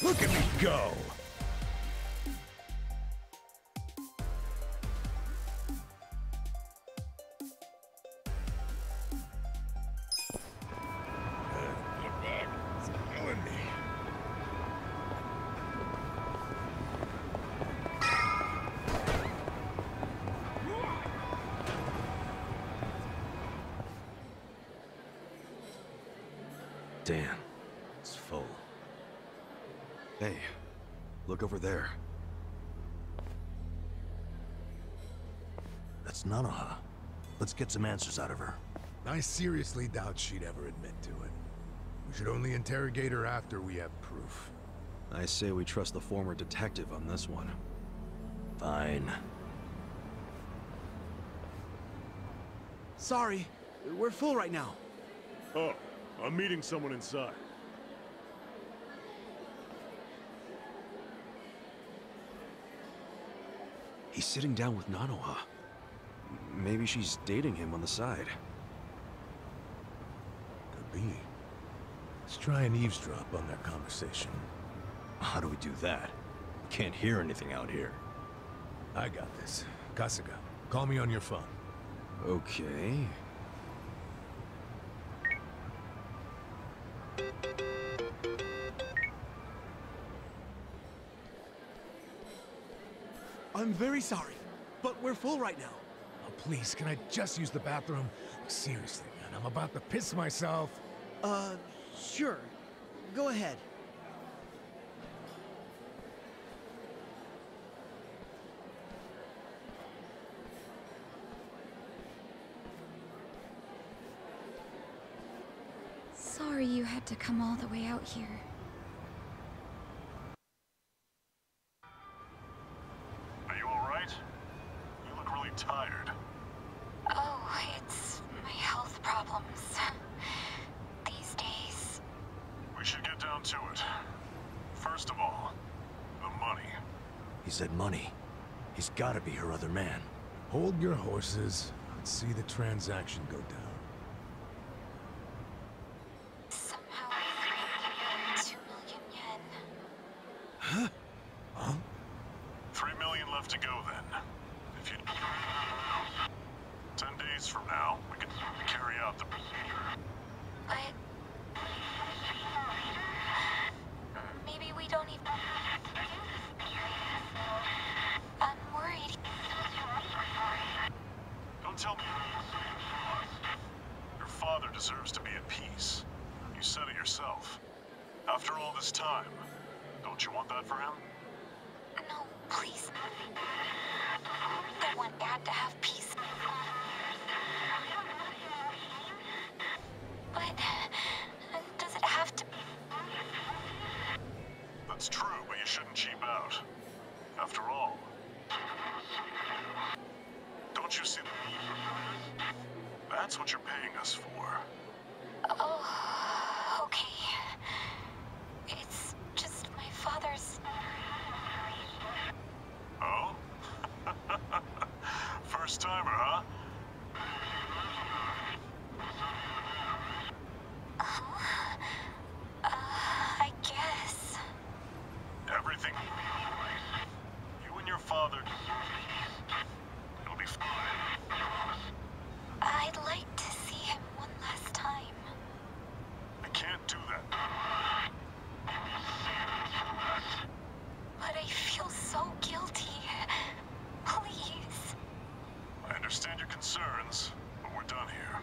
Look at me go. It's killing me. Damn, it's full. Hey, look over there. That's Nanoha. Let's get some answers out of her. I seriously doubt she'd ever admit to it. We should only interrogate her after we have proof. I say we trust the former detective on this one. Fine. Sorry, we're full right now. Oh, I'm meeting someone inside. He's sitting down with Nanoha. Maybe she's dating him on the side. Could be. Let's try and eavesdrop on their conversation. How do we do that? We can't hear anything out here. I got this. Kasuga, call me on your phone. Okay. I'm very sorry, but we're full right now. Oh, please, can I just use the bathroom? Seriously, man, I'm about to piss myself. Sure. Go ahead. Sorry you had to come all the way out here. Are you alright? You look really tired. Oh, it's my health problems. These days. We should get down to it. First of all, the money. He said money. He's gotta be her other man. Hold your horses. Let's see the transaction go down. Somehow I 2 million yen. Huh? Huh? 3 million left to go then. If you... 10 days from now, we can carry out the... But... maybe we don't even... I'm worried. Don't tell me... Your father deserves to be at peace. You said it yourself. After all this time, don't you want that for him? No, please. I want Dad to have peace. But... does it have to... That's true, but you shouldn't cheap out. After all... Don't you see... That's what you're paying us for. Oh, okay. It's just my father's... Oh? First timer, huh? I guess. Everything... father. He'll be fine. I'd like to see him one last time. I can't do that. But I feel so guilty. Please. I understand your concerns, but we're done here.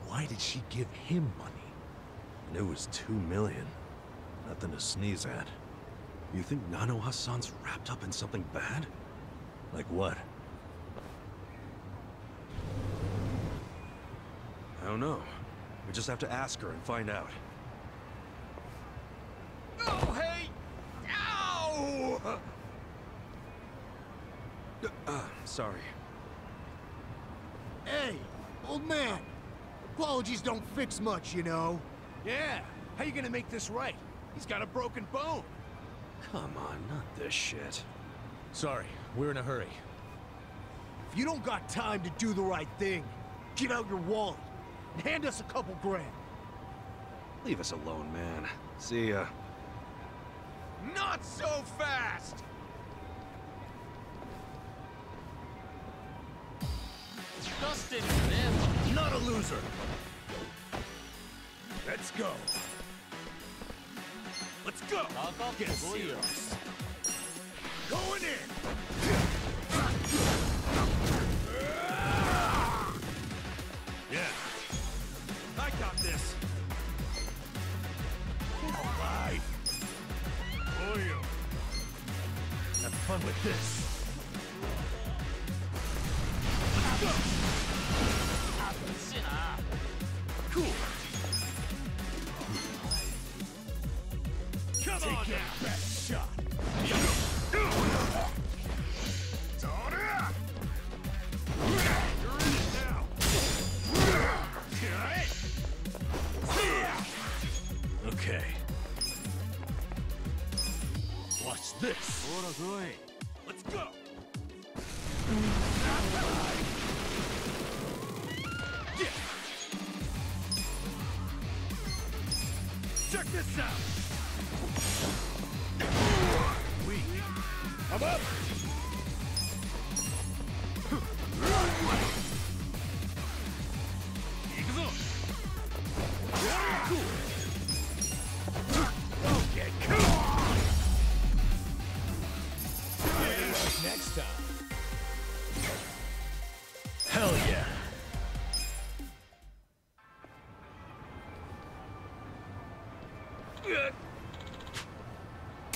Why did she give him money? And it was 2 million. Nothing to sneeze at. You think Nano Hassan's wrapped up in something bad? Like what? I don't know. We just have to ask her and find out. Oh, hey! Ow! Sorry. Hey, old man. Apologies don't fix much, you know. Yeah, how you gonna make this right? He's got a broken bone. Come on, not this shit. Sorry, we're in a hurry. If you don't got time to do the right thing, get out your wallet and hand us a couple grand. Leave us alone, man. See ya. Not so fast! Dustin, man. Not a loser. Let's go. Let's go. Get serious. Going in. Yeah. I got this. All right. Oyo. Have fun with this. Let's go. Cool. Come Take on your now. best shot. You're in it now. Okay. Watch this. Let's go. Yeah. Check this out. Weak. I'm up. Cool. Okay, come on. Next time. Hell yeah.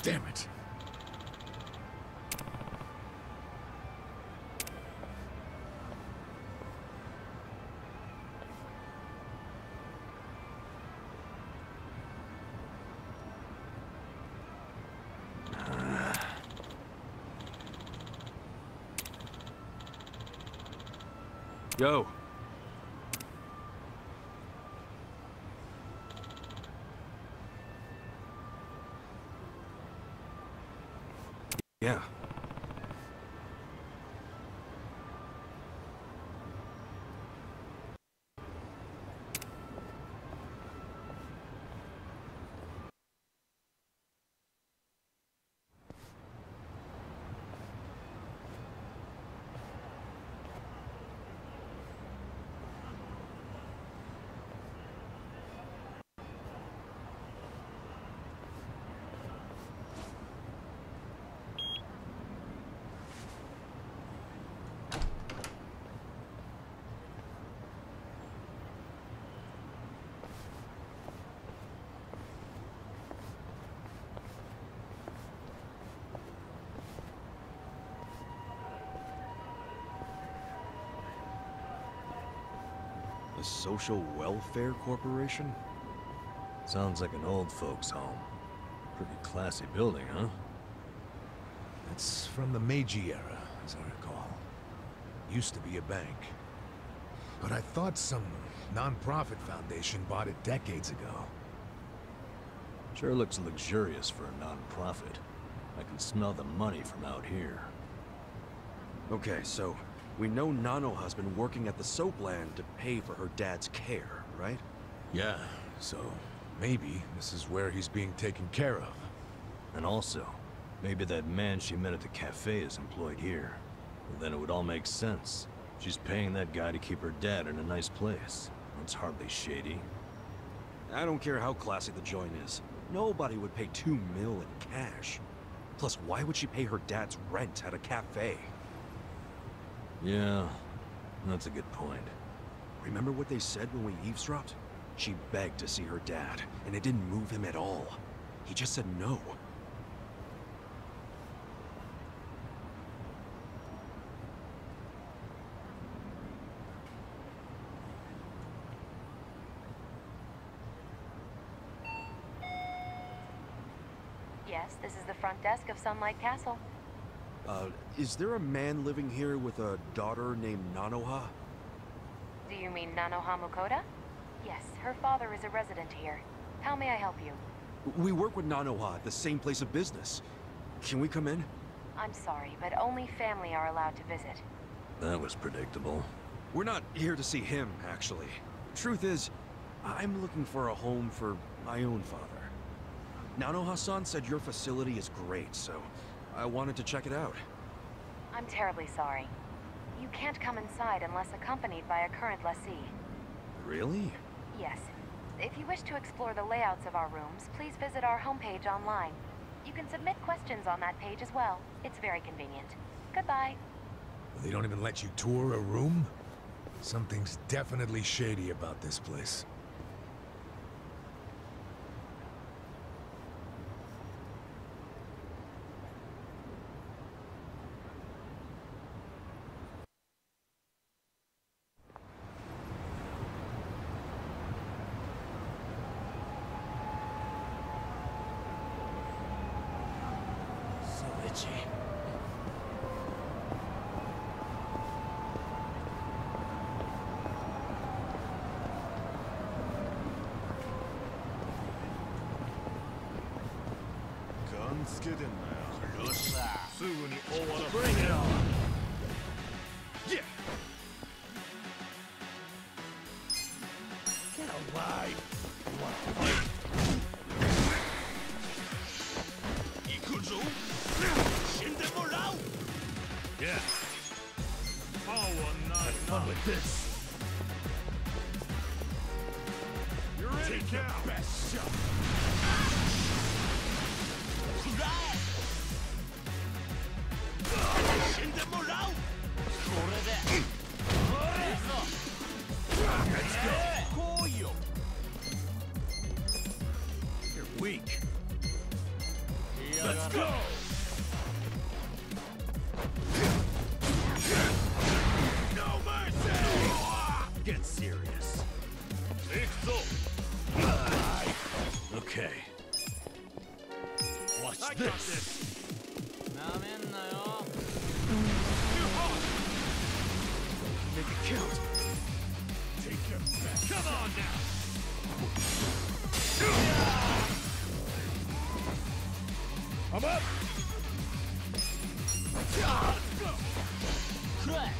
Damn it. Yo. Yeah. A social welfare corporation? Sounds like an old folks' home. Pretty classy building, huh? It's from the Meiji era, as I recall. Used to be a bank. But I thought some non-profit foundation bought it decades ago. Sure looks luxurious for a non-profit. I can smell the money from out here. Okay, so We know Nanoha's been working at the soap land to pay for her dad's care, right? Yeah, so maybe this is where he's being taken care of. And also, maybe that man she met at the cafe is employed here. Well, then it would all make sense. She's paying that guy to keep her dad in a nice place. That's hardly shady. I don't care how classy the joint is. Nobody would pay $2 million in cash. Plus, why would she pay her dad's rent at a cafe? Yeah, that's a good point. Remember what they said when we eavesdropped? She begged to see her dad, and it didn't move him at all. He just said no. Yes, this is the front desk of Sunlight Castle. Is there a man living here with a daughter named Nanoha? Do you mean Nanoha Mukoda? Yes, her father is a resident here. How may I help you? We work with Nanoha at the same place of business. Can we come in? I'm sorry, but only family are allowed to visit. That was predictable. We're not here to see him, actually. Truth is, I'm looking for a home for my own father. Nanoha-san said your facility is great, so I wanted to check it out. I'm terribly sorry. You can't come inside unless accompanied by a current lessee. Really? Yes. If you wish to explore the layouts of our rooms, please visit our homepage online. You can submit questions on that page as well. It's very convenient. Goodbye. They don't even let you tour a room? Something's definitely shady about this place. Bring it on! Yeah! Get alive! You want to fight? Yakuza? Yeah. Have fun with this. You're ready, take your best shot. Let's go. You're weak. Let's go. No mercy. Get serious. Okay. Watch this. Make it count. Take him back. Come on now. I'm up. Let's go. Crack.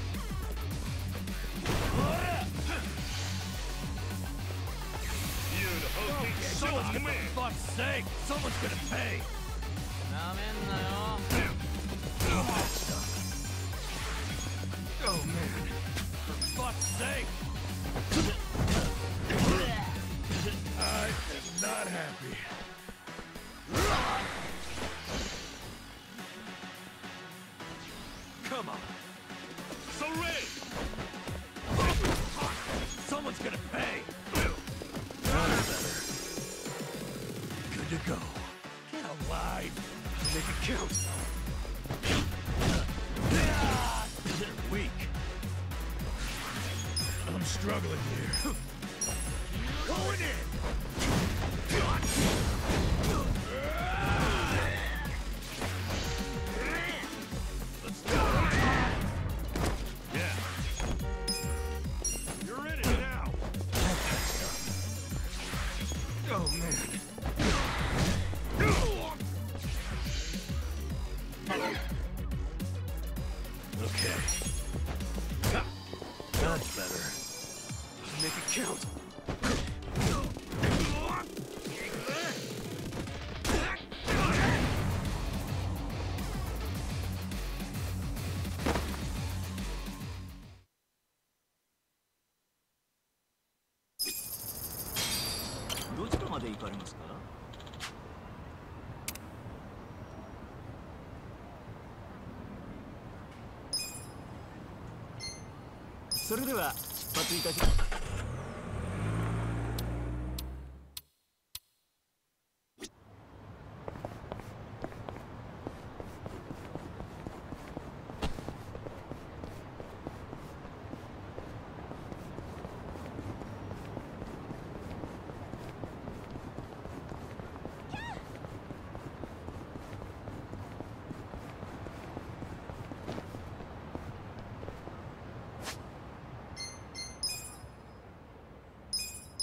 Someone's gonna, for fuck's sake, someone's gonna pay. Oh man, for fuck's sake! I am not happy. Come on. So ready. Someone's gonna pay. Good to go. Get alive. Make it count. They're weak. I'm struggling here. Going in. Let's go. Yeah. You're in it now. Oh man. Okay. まで行かれますか？それでは出発いたします。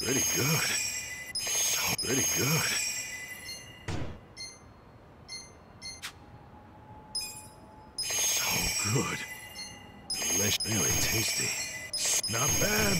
Pretty good. So pretty good. So good. Delicious. Really tasty. Not bad.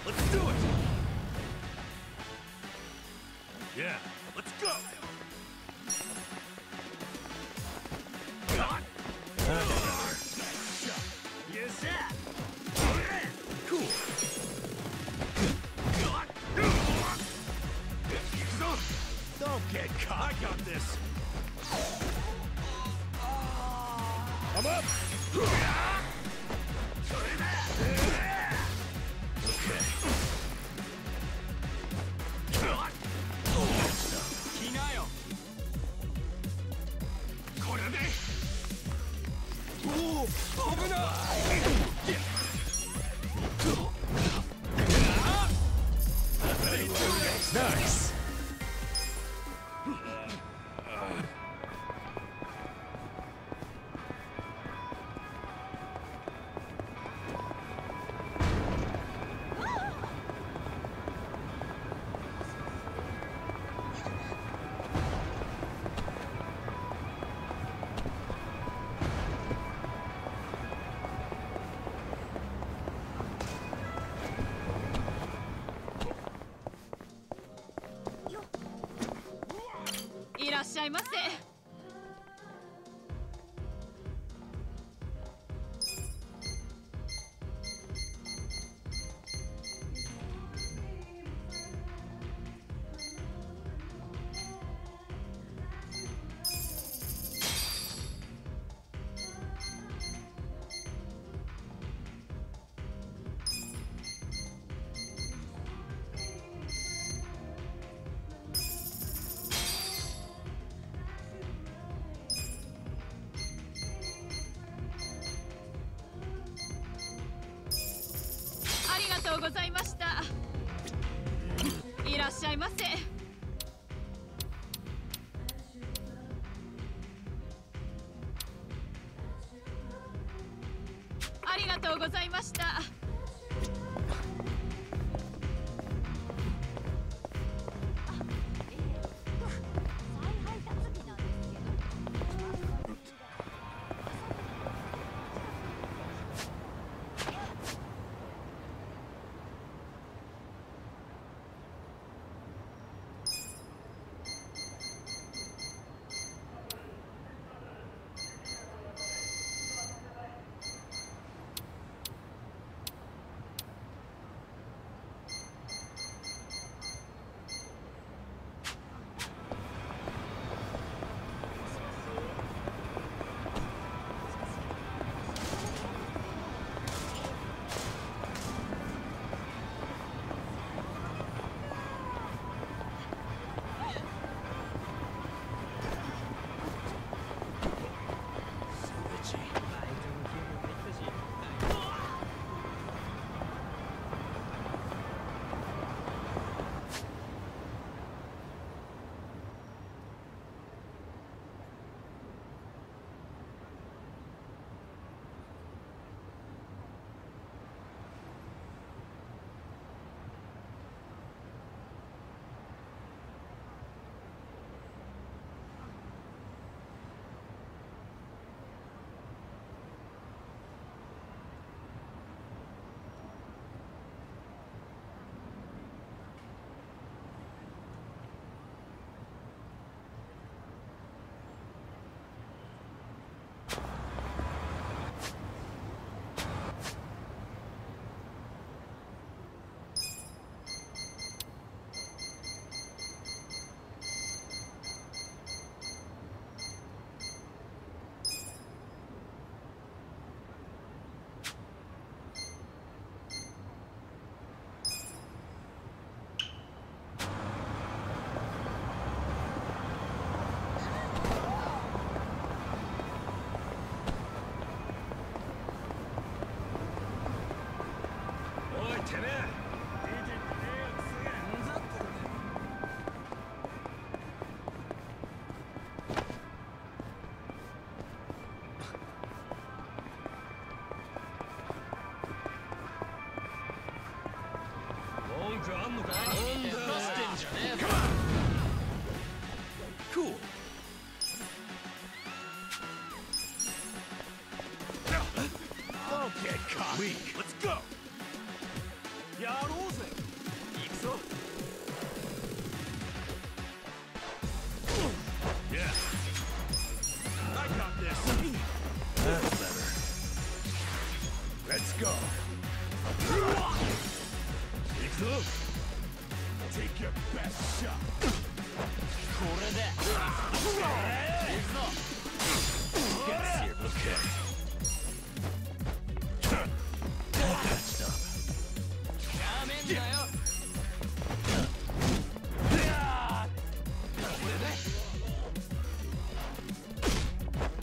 Let's do it! Yeah, let's go! Yes, sir! Cool. Don't get caught. I got this. I'm up. Okay. 来なよ。これで。おお、危ない。Nice.いらっしゃいませ。ありがとうございました。いらっしゃいませ。ありがとうございました。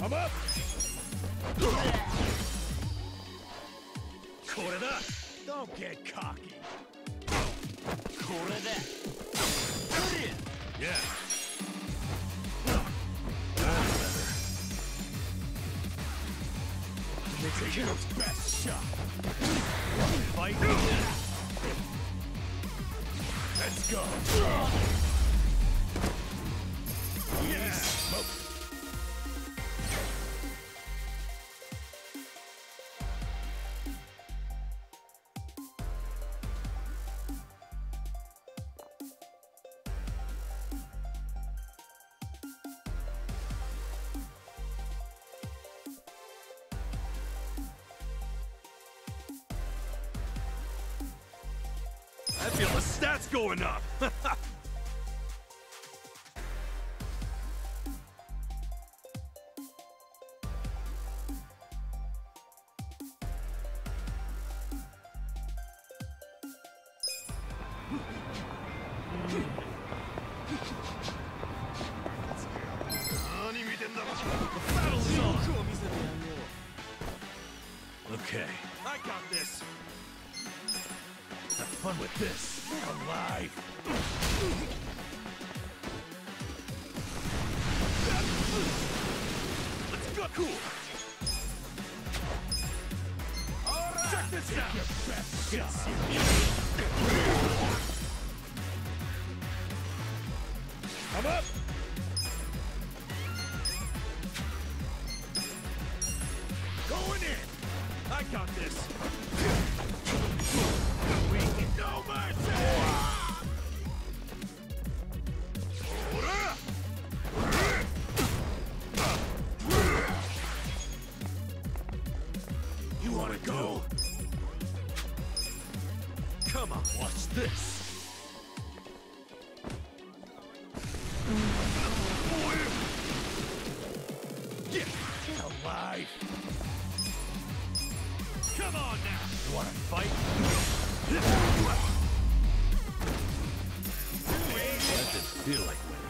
I'm up! Don't get cocky. Yeah. It's a hero's best shot. Fight. Let's go. Yeah. Smoke. I feel the stats going up! Okay. I got this! Have fun with this. Alive. Let's go! Cool! Right. Check this out! Your best shot. I'm up! Going in! I got this! No mercy! You wanna go? Come on! Watch this! Get alive! Come on now! You wanna fight? That didn't feel like winning.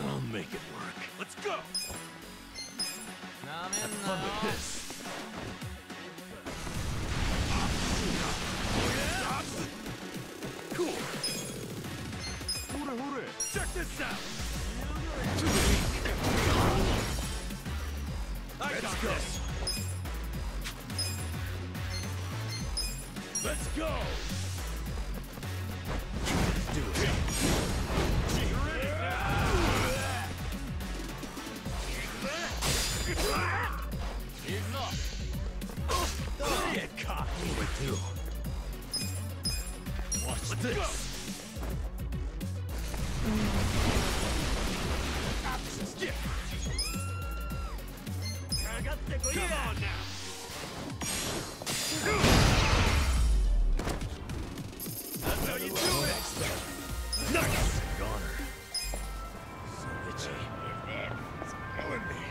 I'll make it work. Let's go! Have fun with this. Cool! Check this out! I Let's got go. this! Let's go! Do it! Don't get cocky. What do? Watch Let's this. go! Yeah. Come on now! That's how you do it! Nice! Goner. So itchy. It's killing me.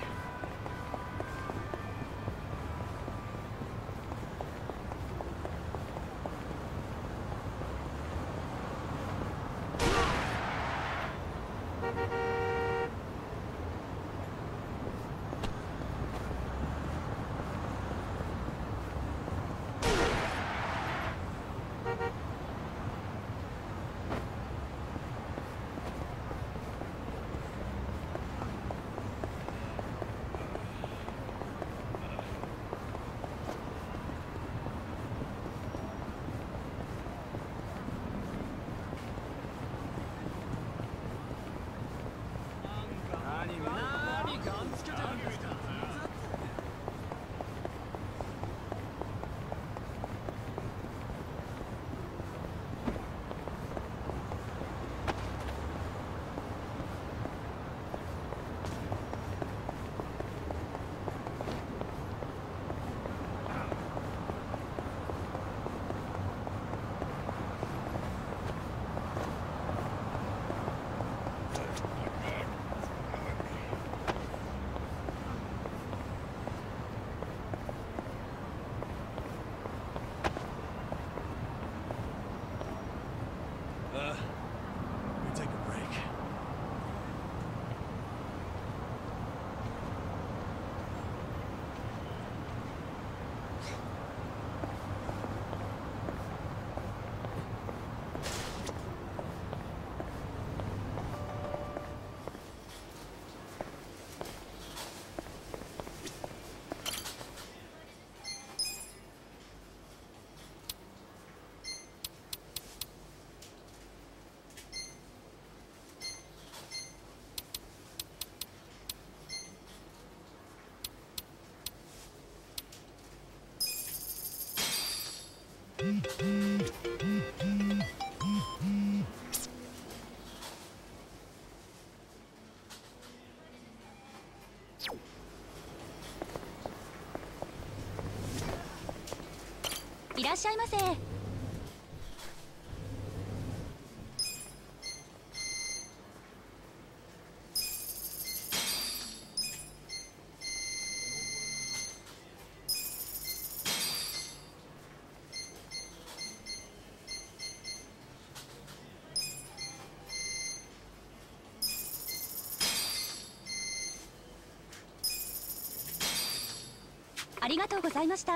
いらっしゃいませ。ありがとうございました。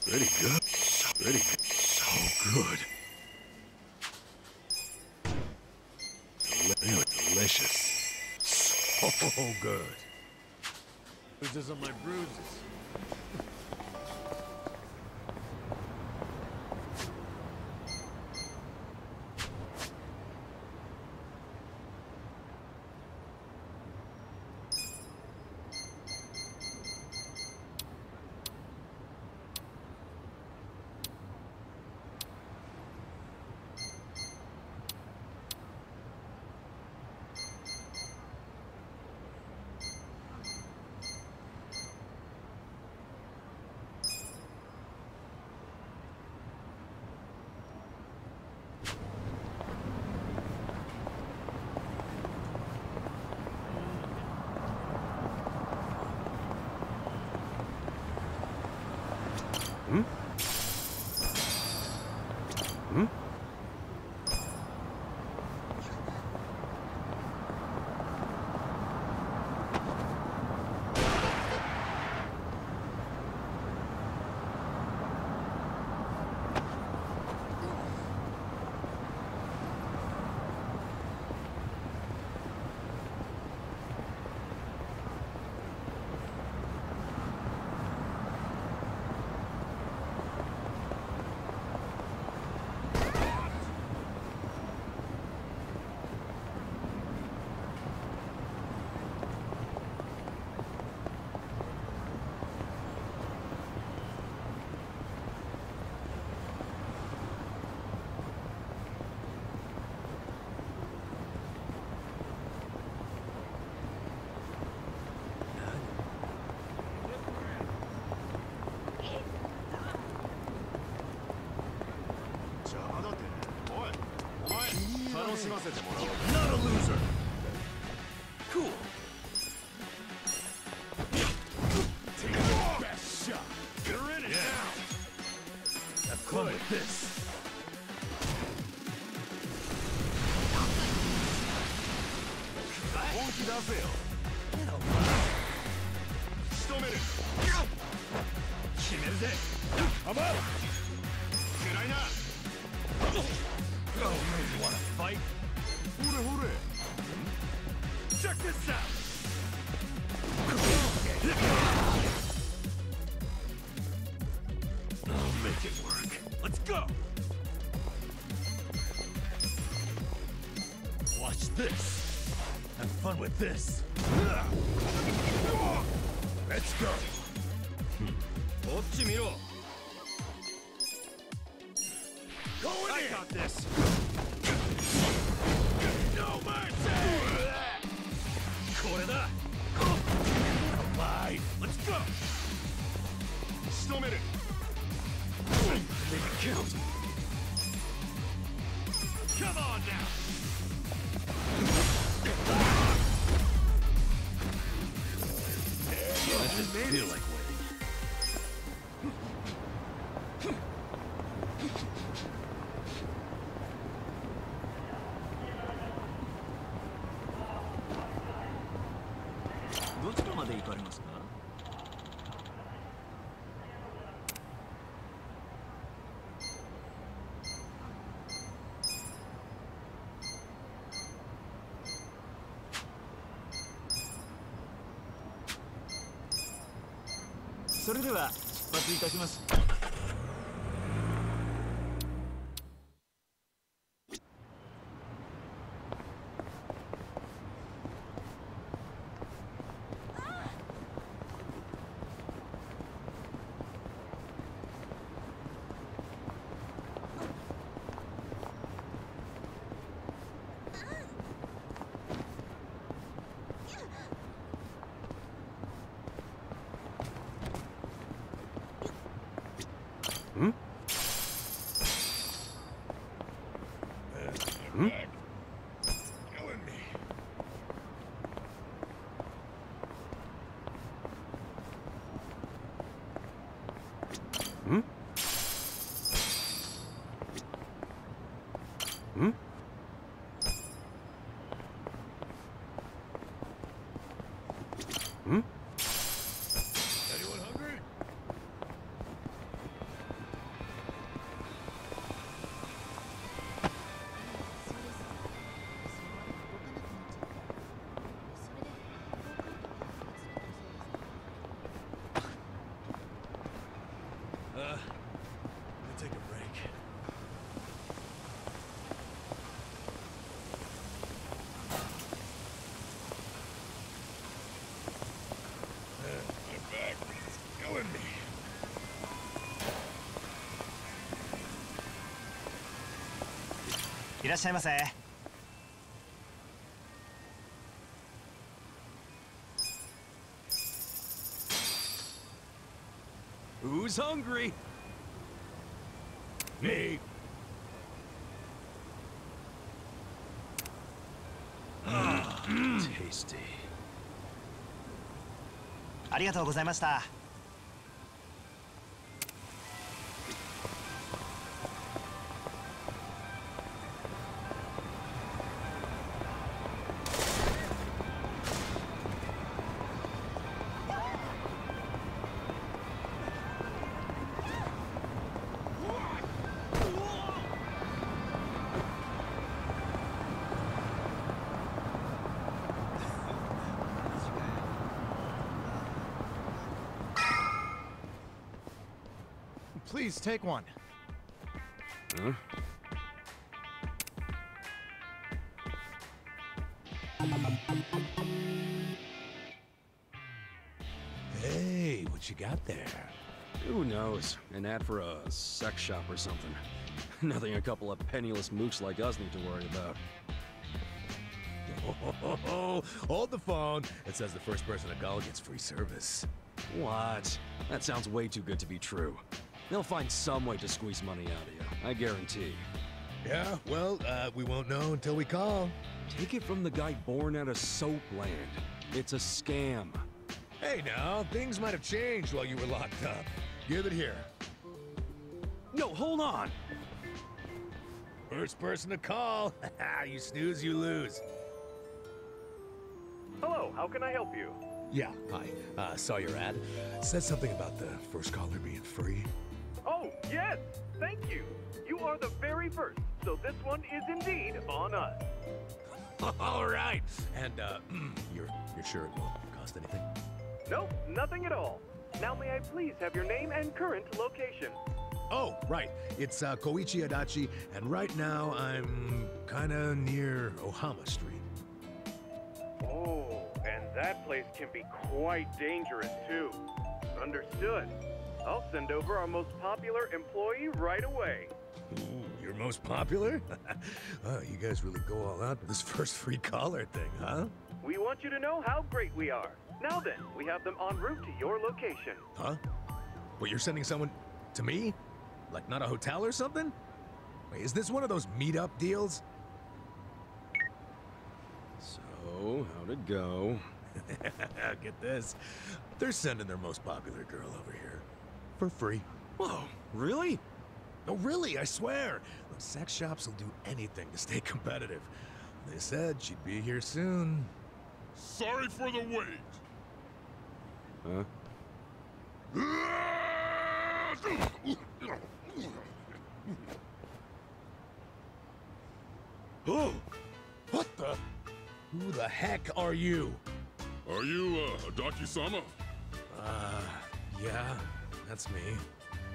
Pretty good. Pretty good. So good. Delicious. So good. Bruises on my bruises. Hmm? Hmm? Not a loser. Cool. Take your best shot. You're in it now. Have fun with this. I'm out. Oh, you wanna fight? Check this out. I'll make it work. Let's go. Watch this. Have fun with this. Let's go. I got this. No mercy. Alive. Let's go. Make it count. Come on now. That just feel like winning. Hmm? Anyone hungry? Let me take a break. I'm back. It's killing me. Who's hungry? Me. Tasty. ありがとうございました。Please take one. Huh? Hey, what you got there? Who knows? An ad for a sex shop or something. Nothing a couple of penniless mooks like us need to worry about. Oh, hold the phone. It says the first person to call gets free service. What? That sounds way too good to be true. They'll find some way to squeeze money out of you, I guarantee. Yeah, well, we won't know until we call. Take it from the guy born out of soap land. It's a scam. Hey now, things might have changed while you were locked up. Give it here. No, hold on! First person to call. You snooze, you lose. Hello, how can I help you? Yeah, hi. Saw your ad. Says something about the first caller being free. Oh, yes! Thank you! You are the very first, so this one is indeed on us. All right. And, you're sure it won't cost anything? Nope, nothing at all. Now may I please have your name and current location? Oh, right. It's Koichi Adachi, and right now I'm kinda near Ohama Street. Oh, and that place can be quite dangerous, too. Understood. I'll send over our most popular employee right away. Ooh, your most popular? You guys really go all out for this first free caller thing, huh? We want you to know how great we are. Now then, we have them en route to your location. Huh? Well, you're sending someone to me? Like not a hotel or something? Wait, is this one of those meet-up deals? So, how'd it go? Get this. They're sending their most popular girl over here. For free. Whoa, really? No, really, I swear. Those sex shops will do anything to stay competitive. They said she'd be here soon. Sorry for the wait. Huh? Oh! What the? Who the heck are you? Are you, Adachi-sama? Yeah, that's me.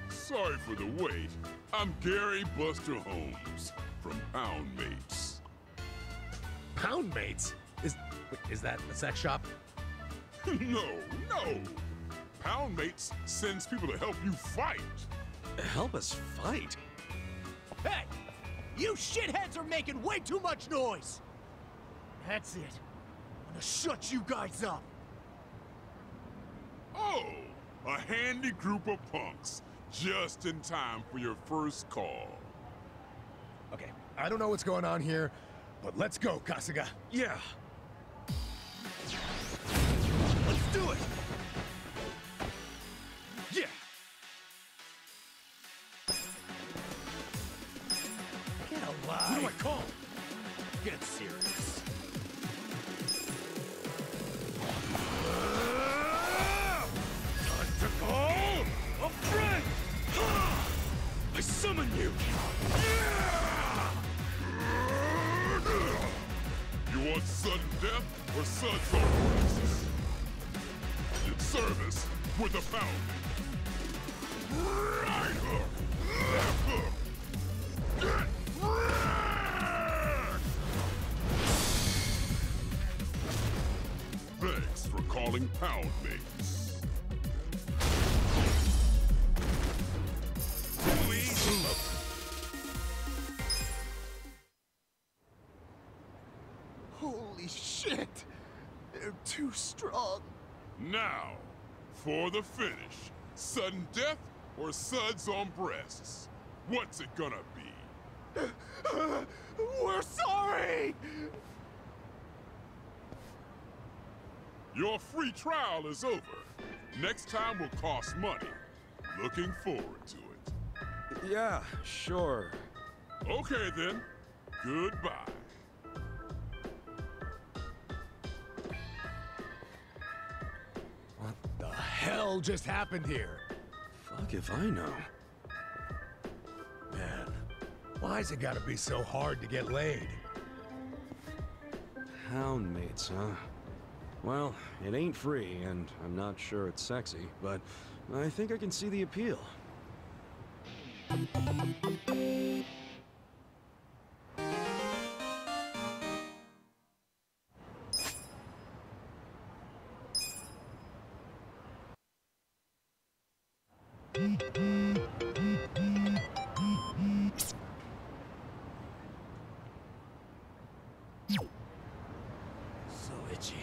Sorry for the wait. I'm Gary Buster Holmes from Pound Mates. Pound Mates? Is that a sex shop? No. Pound Mates sends people to help you fight. Help us fight? Hey! You shitheads are making way too much noise! That's it. I'm gonna shut you guys up. Oh, a handy group of punks. Just in time for your first call. Okay, I don't know what's going on here, but let's go, Kasuga. Yeah. Let's do it! Yeah! Get alive! Who do I call? Get serious. want sudden death or suds on breasts? In service with a pounding. Right hook, left hook. Get wrecked! Thanks for calling Pound Mates. Holy shit! They're too strong. Now, for the finish. Sudden death or suds on breasts? What's it gonna be? We're sorry! Your free trial is over. Next time will cost money. Looking forward to it. Yeah, sure. Okay then. Goodbye. What the hell just happened here? Fuck if I know. Man, why's it gotta be so hard to get laid? Houndmates, huh? Well, it ain't free, and I'm not sure it's sexy, but I think I can see the appeal. So itchy.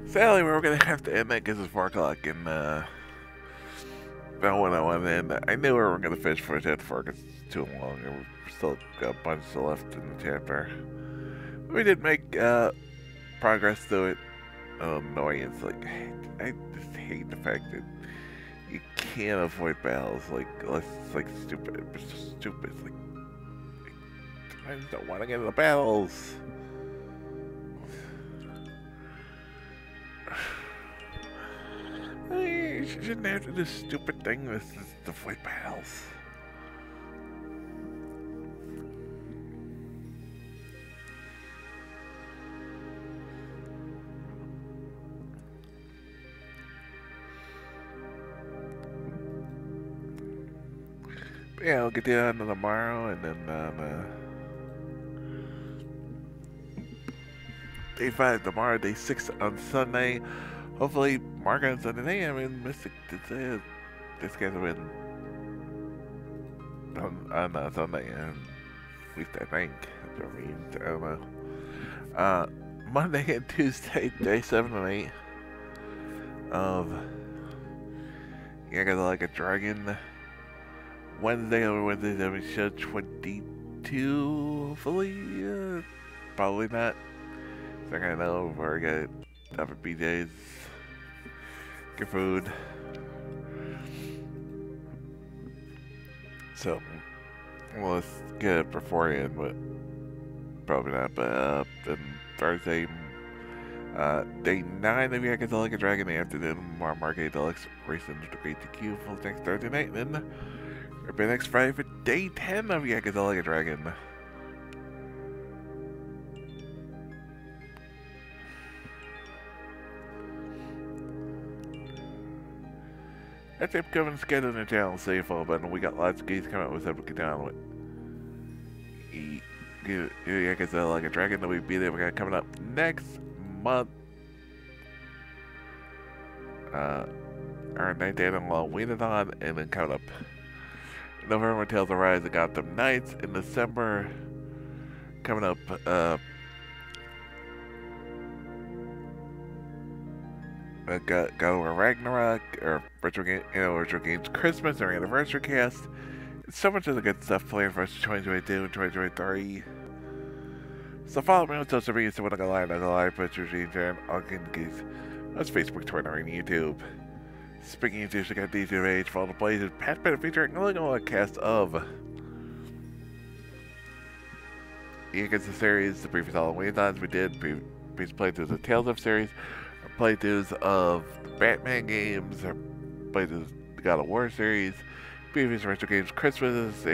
Sadly, we're gonna have to end that because it's 4 o'clock and about when I want to end. I knew we were gonna finish for chapter 4 because it's too long and we've still got a bunch left in the chapter. We did make progress through it. Annoyance, like I just hate the fact that you can't avoid battles. It's like stupid. It's just stupid. It's like I just don't want to get into battles. You shouldn't have to do stupid thing with the avoid battles. But yeah, I'll get to on tomorrow, and then day 5 tomorrow, day 6 on Sunday. Hopefully, Mark on Sunday. I mean, Mystic did say this guy's win on Sunday, and at least I think. I mean, I don't know. Monday and Tuesday, day 7 and 8 of Yakuza Like a Dragon. Wednesday over Wednesday, that'll be show 22. Hopefully, probably not. So I gotta know before I get up at BJ's. Get food. So, well, let's get it beforehand, but probably not. But then Thursday, day 9 of Yakuza Like a Dragon in the afternoon, more Market Deluxe racing to the Great TQ for next Thursday night, and then it'll be next Friday for day 10 of Yakuza Like a Dragon. That's upcoming schedule in the channel, safe all, but we got lots of games coming out with that we can down with. Yakuza Like a Dragon that we be there. We got coming up next month. Our 9th annual Wienathon, and then coming up November Tales of Rise of Gotham Knights. In December, coming up, God of War Ragnarok, or Retro Games Christmas, our anniversary cast. So much of the good stuff planned for us in 2022 and 2023. So follow me on social media so when I go live, post routines and all kinds of geeks. That's Facebook, Twitter, and YouTube. Speaking of YouTube, check out YouTube page for all the plays and past better featuring only on a cast of Yakuza series, the previous Halloween times we did, previous playthroughs of Tales of series, playthroughs of the Batman games, playthroughs of the God of War series, previous retro games, Christmas,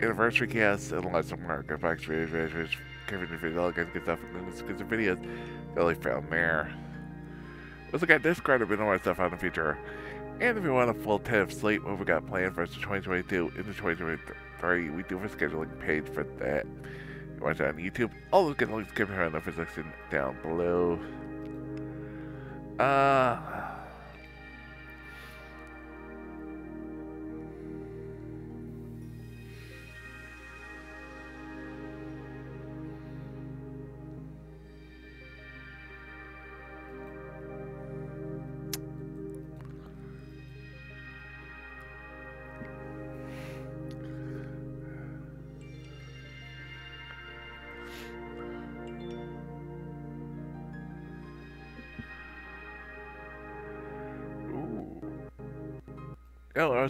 anniversary casts, and lots of more good facts, videos, all kinds of good stuff, and then exclusive videos that I found there. Also got Discord, a bit more stuff on the future. And if you want a full tentative slate what we got planned for us in 2022 into 2023, we do have a scheduling page for that. You watch it on YouTube. All those good links can be found in the section down below.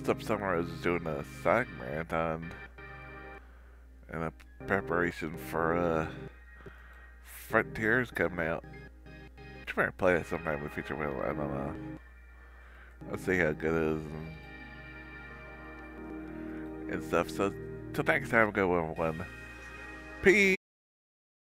Up summer I was doing a Sonic marathon in a preparation for Frontiers coming out. I'm trying to play it sometime in the future. Well, I don't know. Let's see how good it is and stuff. So till next time, go everyone. Peace.